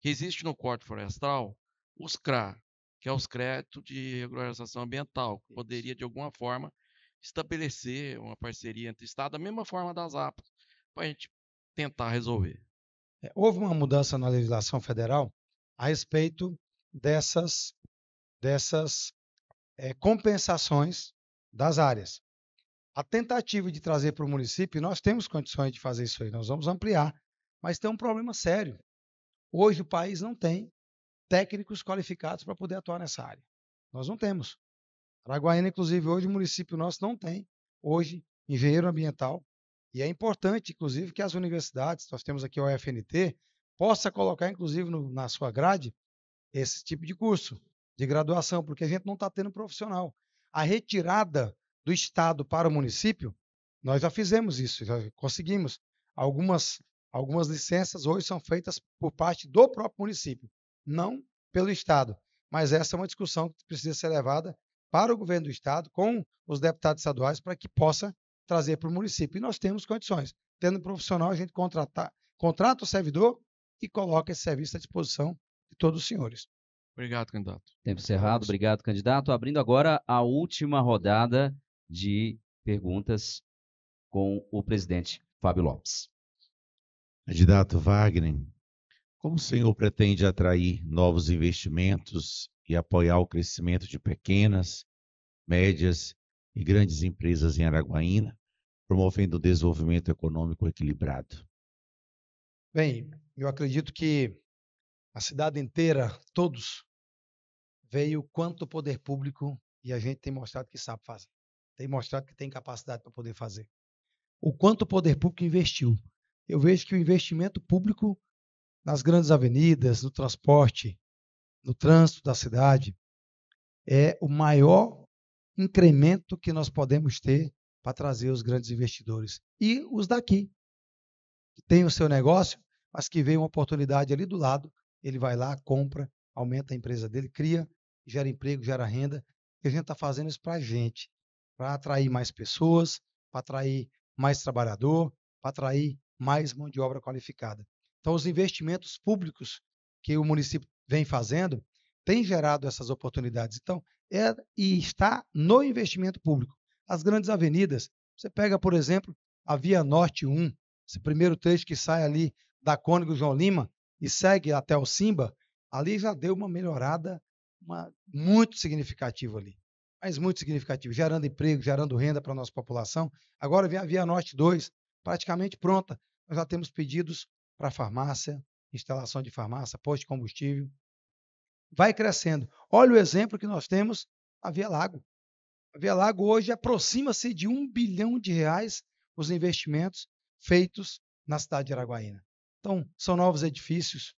que existe no Código Florestal, os CRA, que é os créditos de regularização ambiental, que poderia, de alguma forma, estabelecer uma parceria entre o Estado, da mesma forma das APAs, para a gente tentar resolver. Houve uma mudança na legislação federal a respeito dessas compensações das áreas. A tentativa de trazer para o município, nós temos condições de fazer isso aí, nós vamos ampliar, mas tem um problema sério. Hoje o país não tem técnicos qualificados para poder atuar nessa área. Nós não temos. Araguaína, inclusive, hoje o município nosso não tem, hoje, engenheiro ambiental, e é importante, inclusive, que as universidades, nós temos aqui o UFNT, possa colocar, inclusive, na sua grade, esse tipo de curso de graduação, porque a gente não está tendo profissional. A retirada do Estado para o município, nós já fizemos isso, já conseguimos. Algumas licenças hoje são feitas por parte do próprio município, não pelo Estado. Mas essa é uma discussão que precisa ser levada para o governo do Estado, com os deputados estaduais, para que possa trazer para o município. E nós temos condições. Tendo profissional, a gente contrata o servidor e coloca esse serviço à disposição de todos os senhores. Obrigado, candidato. Tempo encerrado. Obrigado, candidato. Abrindo agora a última rodada de perguntas com o presidente Fábio Lopes. Candidato Wagner, como o senhor pretende atrair novos investimentos e apoiar o crescimento de pequenas, médias e grandes empresas em Araguaína, promovendo o desenvolvimento econômico equilibrado? Bem, eu acredito que a cidade inteira, todos, veio quanto o poder público, e a gente tem mostrado que sabe fazer. Tem mostrado que tem capacidade para poder fazer. O quanto o poder público investiu. Eu vejo que o investimento público nas grandes avenidas, no transporte, no trânsito da cidade, é o maior incremento que nós podemos ter para trazer os grandes investidores. E os daqui, que tem o seu negócio, mas que vê uma oportunidade ali do lado, ele vai lá, compra, aumenta a empresa dele, cria, gera emprego, gera renda. E a gente está fazendo isso para a gente, para atrair mais pessoas, para atrair mais trabalhador, para atrair mais mão de obra qualificada. Então, os investimentos públicos que o município vem fazendo têm gerado essas oportunidades. Então, e está no investimento público. As grandes avenidas, você pega, por exemplo, a Via Norte 1, esse primeiro trecho que sai ali da Cônego João Lima e segue até o Simba, ali já deu uma melhorada muito significativa ali. Mas muito significativa, gerando emprego, gerando renda para a nossa população. Agora vem a Via Norte 2, praticamente pronta. Nós já temos pedidos para farmácia, instalação de farmácia, posto de combustível. Vai crescendo. Olha o exemplo que nós temos, a Via Lago. A Via Lago hoje aproxima-se de R$1 bilhão os investimentos feitos na cidade de Araguaína. Então, são novos edifícios,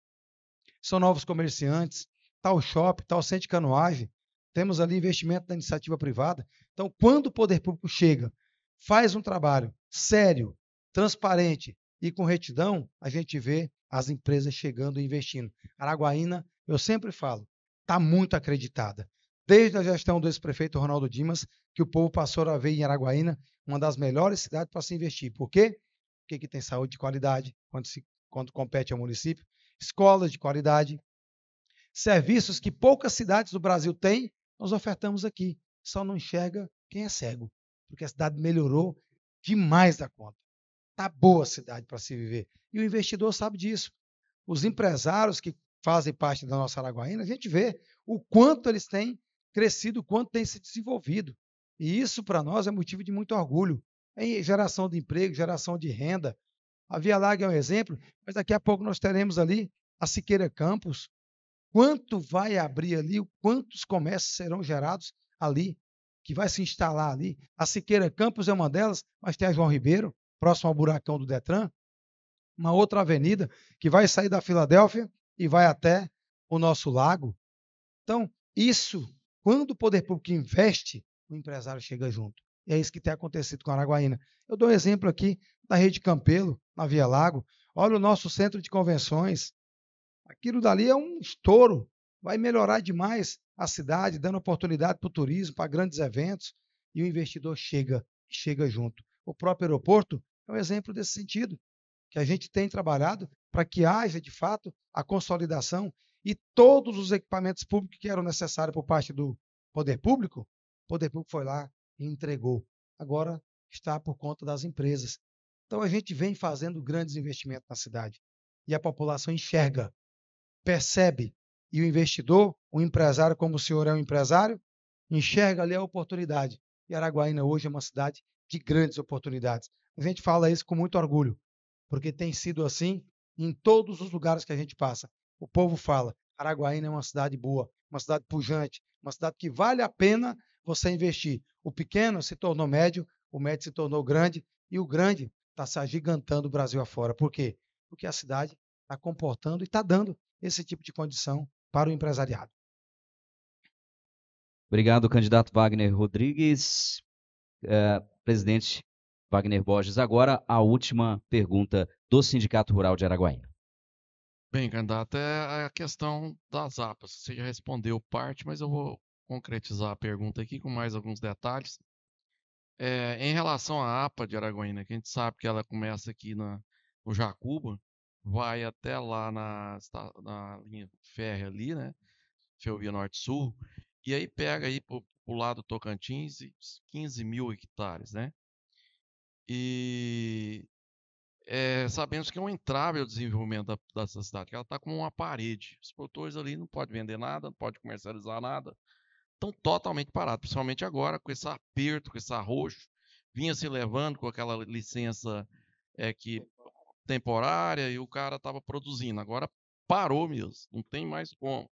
são novos comerciantes, tal shopping, tal centro de canoagem. Temos ali investimento da iniciativa privada. Então, quando o poder público chega, faz um trabalho sério, transparente e com retidão, a gente vê as empresas chegando e investindo. Araguaína, eu sempre falo, está muito acreditada. Desde a gestão do ex-prefeito Ronaldo Dimas, que o povo passou a ver em Araguaína uma das melhores cidades para se investir. Por quê? Porque aqui tem saúde de qualidade, quando compete ao município, escolas de qualidade, serviços que poucas cidades do Brasil têm, nós ofertamos aqui. Só não enxerga quem é cego, porque a cidade melhorou demais da conta. Está boa a cidade para se viver. E o investidor sabe disso. Os empresários que fazem parte da nossa Araguaína, a gente vê o quanto eles têm crescido, o quanto têm se desenvolvido. E isso, para nós, é motivo de muito orgulho. Em geração de emprego, geração de renda. A Via Larga é um exemplo, mas daqui a pouco nós teremos ali a Siqueira Campos. Quanto vai abrir ali, quantos comércios serão gerados ali, que vai se instalar ali. A Siqueira Campos é uma delas, mas tem a João Ribeiro, próximo ao buracão do Detran, uma outra avenida que vai sair da Filadélfia e vai até o nosso lago. Então, isso, quando o poder público investe, o empresário chega junto. E é isso que tem acontecido com a Araguaína. Eu dou um exemplo aqui da Rede Campelo, na Via Lago. Olha o nosso centro de convenções. Aquilo dali é um estouro. Vai melhorar demais a cidade, dando oportunidade para o turismo, para grandes eventos. E o investidor chega junto. O próprio aeroporto é um exemplo desse sentido, que a gente tem trabalhado para que haja, de fato, a consolidação e todos os equipamentos públicos que eram necessários por parte do poder público, o poder público foi lá e entregou. Agora está por conta das empresas. Então a gente vem fazendo grandes investimentos na cidade e a população enxerga, percebe, e o investidor, o empresário, como o senhor é um empresário, enxerga ali a oportunidade. E Araguaína hoje é uma cidade de grandes oportunidades. A gente fala isso com muito orgulho, porque tem sido assim em todos os lugares que a gente passa. O povo fala, Araguaína é uma cidade boa, uma cidade pujante, uma cidade que vale a pena você investir. O pequeno se tornou médio, o médio se tornou grande, e o grande está se agigantando o Brasil afora. Por quê? Porque a cidade está comportando e está dando esse tipo de condição para o empresariado. Obrigado, candidato Wagner Rodrigues. Presidente Wagner Borges, agora a última pergunta do Sindicato Rural de Araguaína. Bem, candidato, é a questão das APAs. Você já respondeu parte, mas eu vou concretizar a pergunta aqui com mais alguns detalhes. Em relação à APA de Araguaína, que a gente sabe que ela começa aqui no Jacuba, vai até lá na linha férrea ali, né? Ferrovia Norte-Sul, e aí pega aí pro lado do Tocantins 15 mil hectares, né? E sabemos que é um entrave ao desenvolvimento dessa cidade, que ela está como uma parede. Os produtores ali não podem vender nada, não podem comercializar nada, estão totalmente parados, principalmente agora, com esse aperto, com esse arroxo, vinha se levando com aquela licença temporária e o cara estava produzindo, agora parou mesmo, não tem mais como.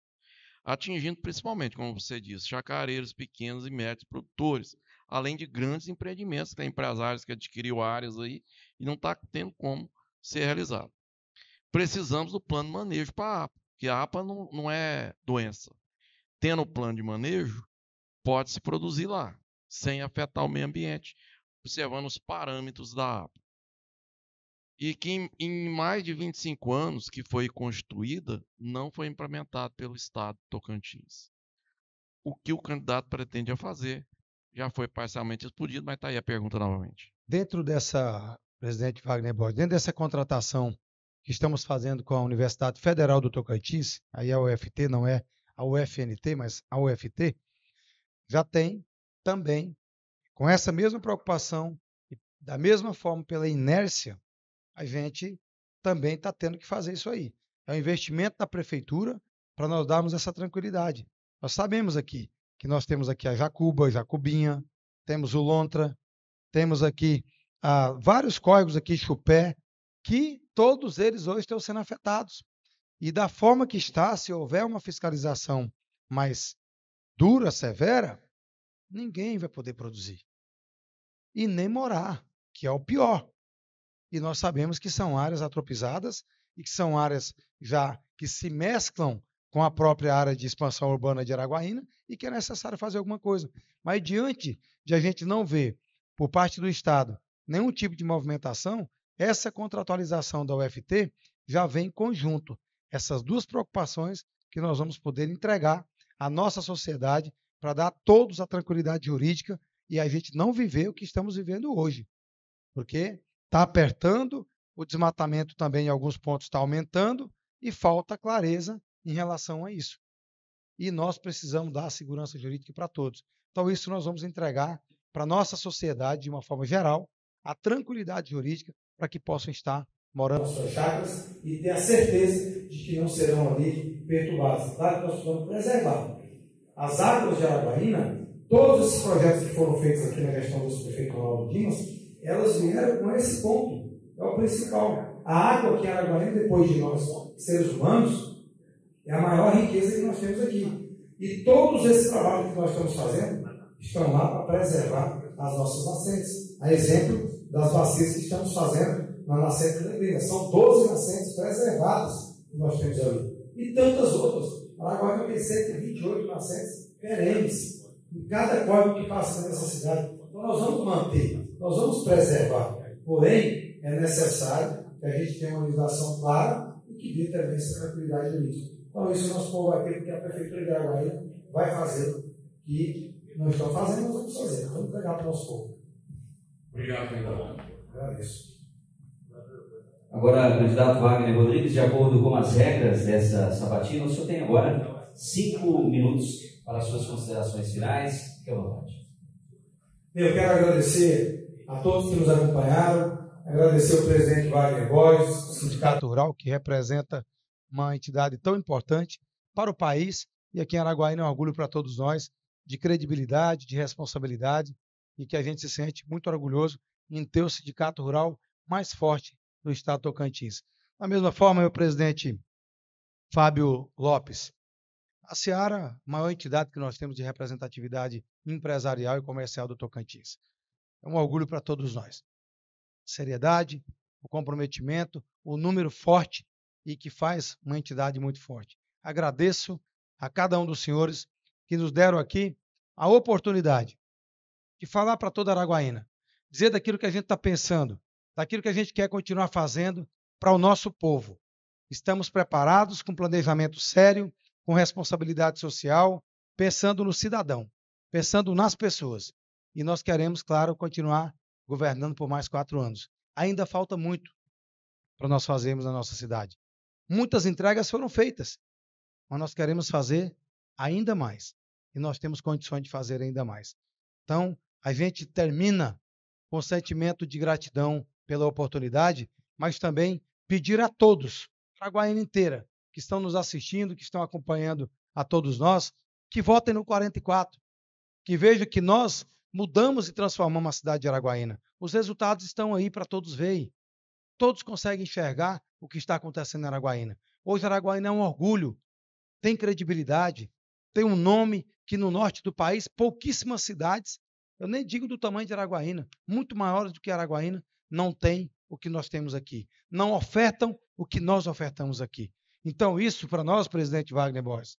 Atingindo principalmente, como você disse, chacareiros pequenos e médios produtores, além de grandes empreendimentos, tem empresários que adquiriu áreas aí e não está tendo como ser realizado. Precisamos do plano de manejo para a APA, porque a APA não é doença. Tendo o plano de manejo, pode-se produzir lá, sem afetar o meio ambiente, observando os parâmetros da APA. E que em mais de 25 anos que foi constituída, não foi implementado pelo Estado de Tocantins. O que o candidato pretende fazer já foi parcialmente explodido, mas está aí a pergunta novamente. Dentro dessa, presidente Wagner Borges, dentro dessa contratação que estamos fazendo com a Universidade Federal do Tocantins, aí a UFT, não é a UFNT, mas a UFT, já tem também, com essa mesma preocupação, e da mesma forma pela inércia, a gente também está tendo que fazer isso aí. É um investimento da prefeitura para nós darmos essa tranquilidade. Nós sabemos aqui que nós temos aqui a Jacuba, Jacubinha, temos o Lontra, temos aqui vários córregos aqui, Chupé, que todos eles hoje estão sendo afetados. E da forma que está, se houver uma fiscalização mais dura, severa, ninguém vai poder produzir. E nem morar, que é o pior. E nós sabemos que são áreas atropizadas e que são áreas já que se mesclam com a própria área de expansão urbana de Araguaína e que é necessário fazer alguma coisa. Mas diante de a gente não ver, por parte do Estado, nenhum tipo de movimentação, essa contratualização da UFT já vem em conjunto. Essas duas preocupações que nós vamos poder entregar à nossa sociedade para dar a todos a tranquilidade jurídica e a gente não viver o que estamos vivendo hoje. Porque está apertando, o desmatamento também em alguns pontos está aumentando e falta clareza em relação a isso. E nós precisamos dar segurança jurídica para todos. Então, isso nós vamos entregar para a nossa sociedade, de uma forma geral, a tranquilidade jurídica para que possam estar morando nas suas chácaras e ter a certeza de que não serão ali perturbadas. Claro que nós precisamos preservar. As águas de Araguaína, todos esses projetos que foram feitos aqui na gestão do prefeito Ronaldo Dimas, elas vieram com esse ponto. É o principal. A água aqui em Araguaína, depois de nós, seres humanos, é a maior riqueza que nós temos aqui. E todos esses trabalhos que nós estamos fazendo estão lá para preservar as nossas nascentes. A exemplo das bacias que estamos fazendo na nascente da Neblina. São 12 nascentes preservadas que nós temos ali. E tantas outras. Araguaína tem 128 nascentes perenes. Em cada córrego que passa nessa cidade. Então nós vamos manter, nós vamos preservar. Porém, é necessário que a gente tenha uma legislação clara e que dê também essa tranquilidade jurídica. Então, isso o nosso povo vai ter, porque a Prefeitura de Araguaína vai fazer o que não estão fazendo, nós vamos fazer. Vamos pegar para o nosso povo. Obrigado, candidato. Agradeço. Agora, candidato Wagner Rodrigues, de acordo com as regras dessa sabatina, o senhor tem agora 5 minutos para as suas considerações finais. Fique à vontade. Eu quero agradecer a todos que nos acompanharam, agradecer ao presidente Wagner Borges, o Sindicato Rural, que representa uma entidade tão importante para o país, e aqui em Araguaína é um orgulho para todos nós, de credibilidade, de responsabilidade, e que a gente se sente muito orgulhoso em ter o Sindicato Rural mais forte do estado de Tocantins. Da mesma forma, meu presidente Fábio Lopes, a Seara, a maior entidade que nós temos de representatividade empresarial e comercial do Tocantins. É um orgulho para todos nós. Seriedade, o comprometimento, o número forte e que faz uma entidade muito forte. Agradeço a cada um dos senhores que nos deram aqui a oportunidade de falar para toda Araguaína, dizer daquilo que a gente está pensando, daquilo que a gente quer continuar fazendo para o nosso povo. Estamos preparados com planejamento sério, com responsabilidade social, pensando no cidadão, pensando nas pessoas. E nós queremos, claro, continuar governando por mais 4 anos. Ainda falta muito para nós fazermos na nossa cidade. Muitas entregas foram feitas, mas nós queremos fazer ainda mais. E nós temos condições de fazer ainda mais. Então, a gente termina com o sentimento de gratidão pela oportunidade, mas também pedir a todos, a Araguaína inteira, que estão nos assistindo, que estão acompanhando a todos nós, que votem no 44, que vejam que nós mudamos e transformamos a cidade de Araguaína. Os resultados estão aí para todos verem. Todos conseguem enxergar o que está acontecendo em Araguaína. Hoje Araguaína é um orgulho, tem credibilidade, tem um nome que no norte do país, pouquíssimas cidades, eu nem digo do tamanho de Araguaína, muito maiores do que Araguaína, não tem o que nós temos aqui. Não ofertam o que nós ofertamos aqui. Então isso, para nós, presidente Wagner Borges,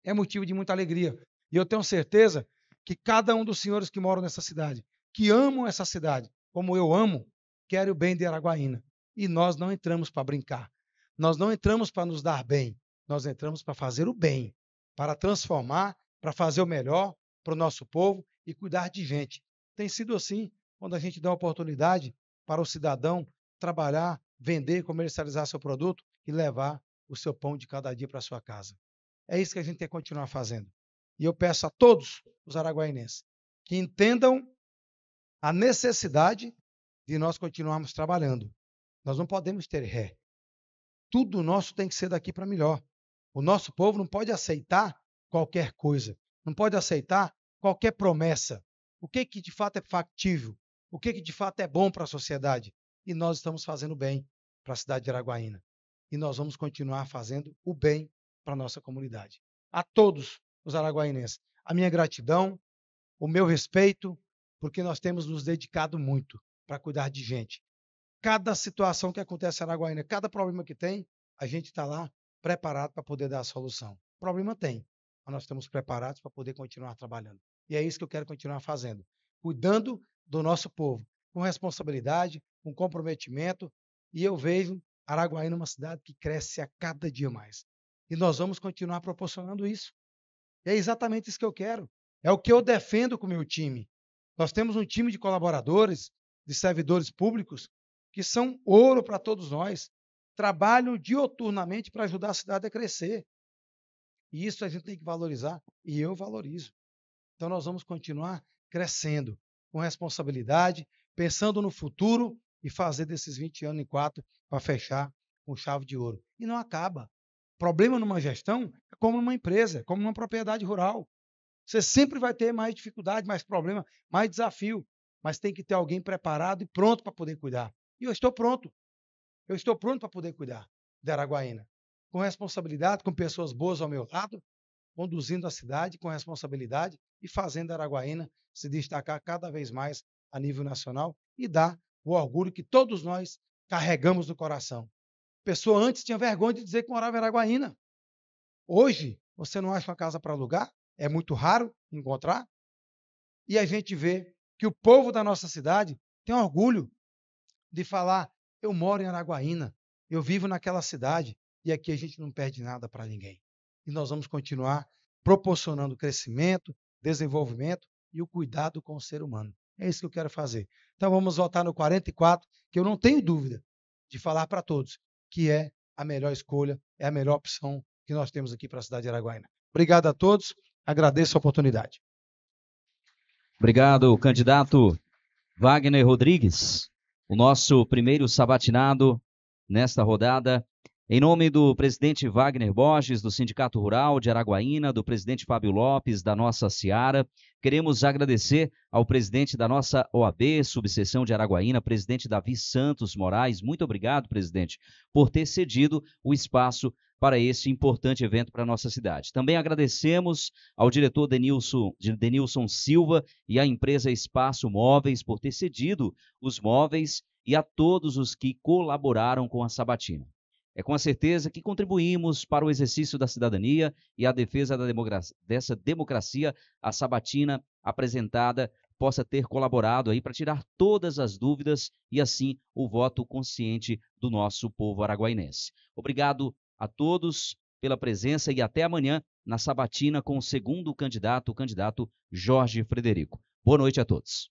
é motivo de muita alegria. E eu tenho certeza que cada um dos senhores que moram nessa cidade, que amam essa cidade, como eu amo, querem o bem de Araguaína. E nós não entramos para brincar. Nós não entramos para nos dar bem. Nós entramos para fazer o bem, para transformar, para fazer o melhor para o nosso povo e cuidar de gente. Tem sido assim quando a gente dá a oportunidade para o cidadão trabalhar, vender, comercializar seu produto e levar o seu pão de cada dia para sua casa. É isso que a gente tem que continuar fazendo. E eu peço a todos os araguainenses que entendam a necessidade de nós continuarmos trabalhando. Nós não podemos ter ré. Tudo nosso tem que ser daqui para melhor. O nosso povo não pode aceitar qualquer coisa, não pode aceitar qualquer promessa. O que de fato é factível? O que de fato é bom para a sociedade? E nós estamos fazendo bem para a cidade de Araguaína. E nós vamos continuar fazendo o bem para a nossa comunidade. A todos os araguainenses, a minha gratidão, o meu respeito, porque nós temos nos dedicado muito para cuidar de gente. Cada situação que acontece em Araguaína, cada problema que tem, a gente está lá preparado para poder dar a solução. Problema tem, mas nós estamos preparados para poder continuar trabalhando. E é isso que eu quero continuar fazendo, cuidando do nosso povo, com responsabilidade, com comprometimento, e eu vejo Araguaína uma cidade que cresce a cada dia mais. E nós vamos continuar proporcionando isso. É exatamente isso que eu quero. É o que eu defendo com o meu time. Nós temos um time de colaboradores, de servidores públicos, que são ouro para todos nós, trabalham dioturnamente para ajudar a cidade a crescer. E isso a gente tem que valorizar, e eu valorizo. Então nós vamos continuar crescendo com responsabilidade, pensando no futuro e fazer desses 20 anos em 4 para fechar com chave de ouro. E não acaba. Problema numa gestão é como numa empresa, como numa propriedade rural. Você sempre vai ter mais dificuldade, mais problema, mais desafio, mas tem que ter alguém preparado e pronto para poder cuidar. E eu estou pronto. Eu estou pronto para poder cuidar de Araguaína, com responsabilidade, com pessoas boas ao meu lado, conduzindo a cidade com responsabilidade e fazendo a Araguaína se destacar cada vez mais a nível nacional e dar o orgulho que todos nós carregamos no coração. A pessoa antes tinha vergonha de dizer que morava em Araguaína. Hoje, você não acha uma casa para alugar? É muito raro encontrar. E a gente vê que o povo da nossa cidade tem orgulho de falar: eu moro em Araguaína, eu vivo naquela cidade, e aqui a gente não perde nada para ninguém. E nós vamos continuar proporcionando crescimento, desenvolvimento e o cuidado com o ser humano. É isso que eu quero fazer. Então vamos votar no 44, que eu não tenho dúvida de falar para todos que é a melhor escolha, é a melhor opção que nós temos aqui para a cidade de Araguaína. Obrigado a todos, agradeço a oportunidade. Obrigado, candidato Wagner Rodrigues, o nosso primeiro sabatinado nesta rodada. Em nome do presidente Wagner Borges, do Sindicato Rural de Araguaína, do presidente Fábio Lopes, da nossa Seara, queremos agradecer ao presidente da nossa OAB, subseção de Araguaína, presidente Davi Santos Moraes. Muito obrigado, presidente, por ter cedido o espaço para esse importante evento para a nossa cidade. Também agradecemos ao diretor Denilson Silva e à empresa Espaço Móveis por ter cedido os móveis e a todos os que colaboraram com a sabatina. É com a certeza que contribuímos para o exercício da cidadania e a defesa dessa democracia. A sabatina apresentada possa ter colaborado aí para tirar todas as dúvidas e assim o voto consciente do nosso povo araguainense. Obrigado a todos pela presença e até amanhã na sabatina com o segundo candidato, o candidato Jorge Frederico. Boa noite a todos.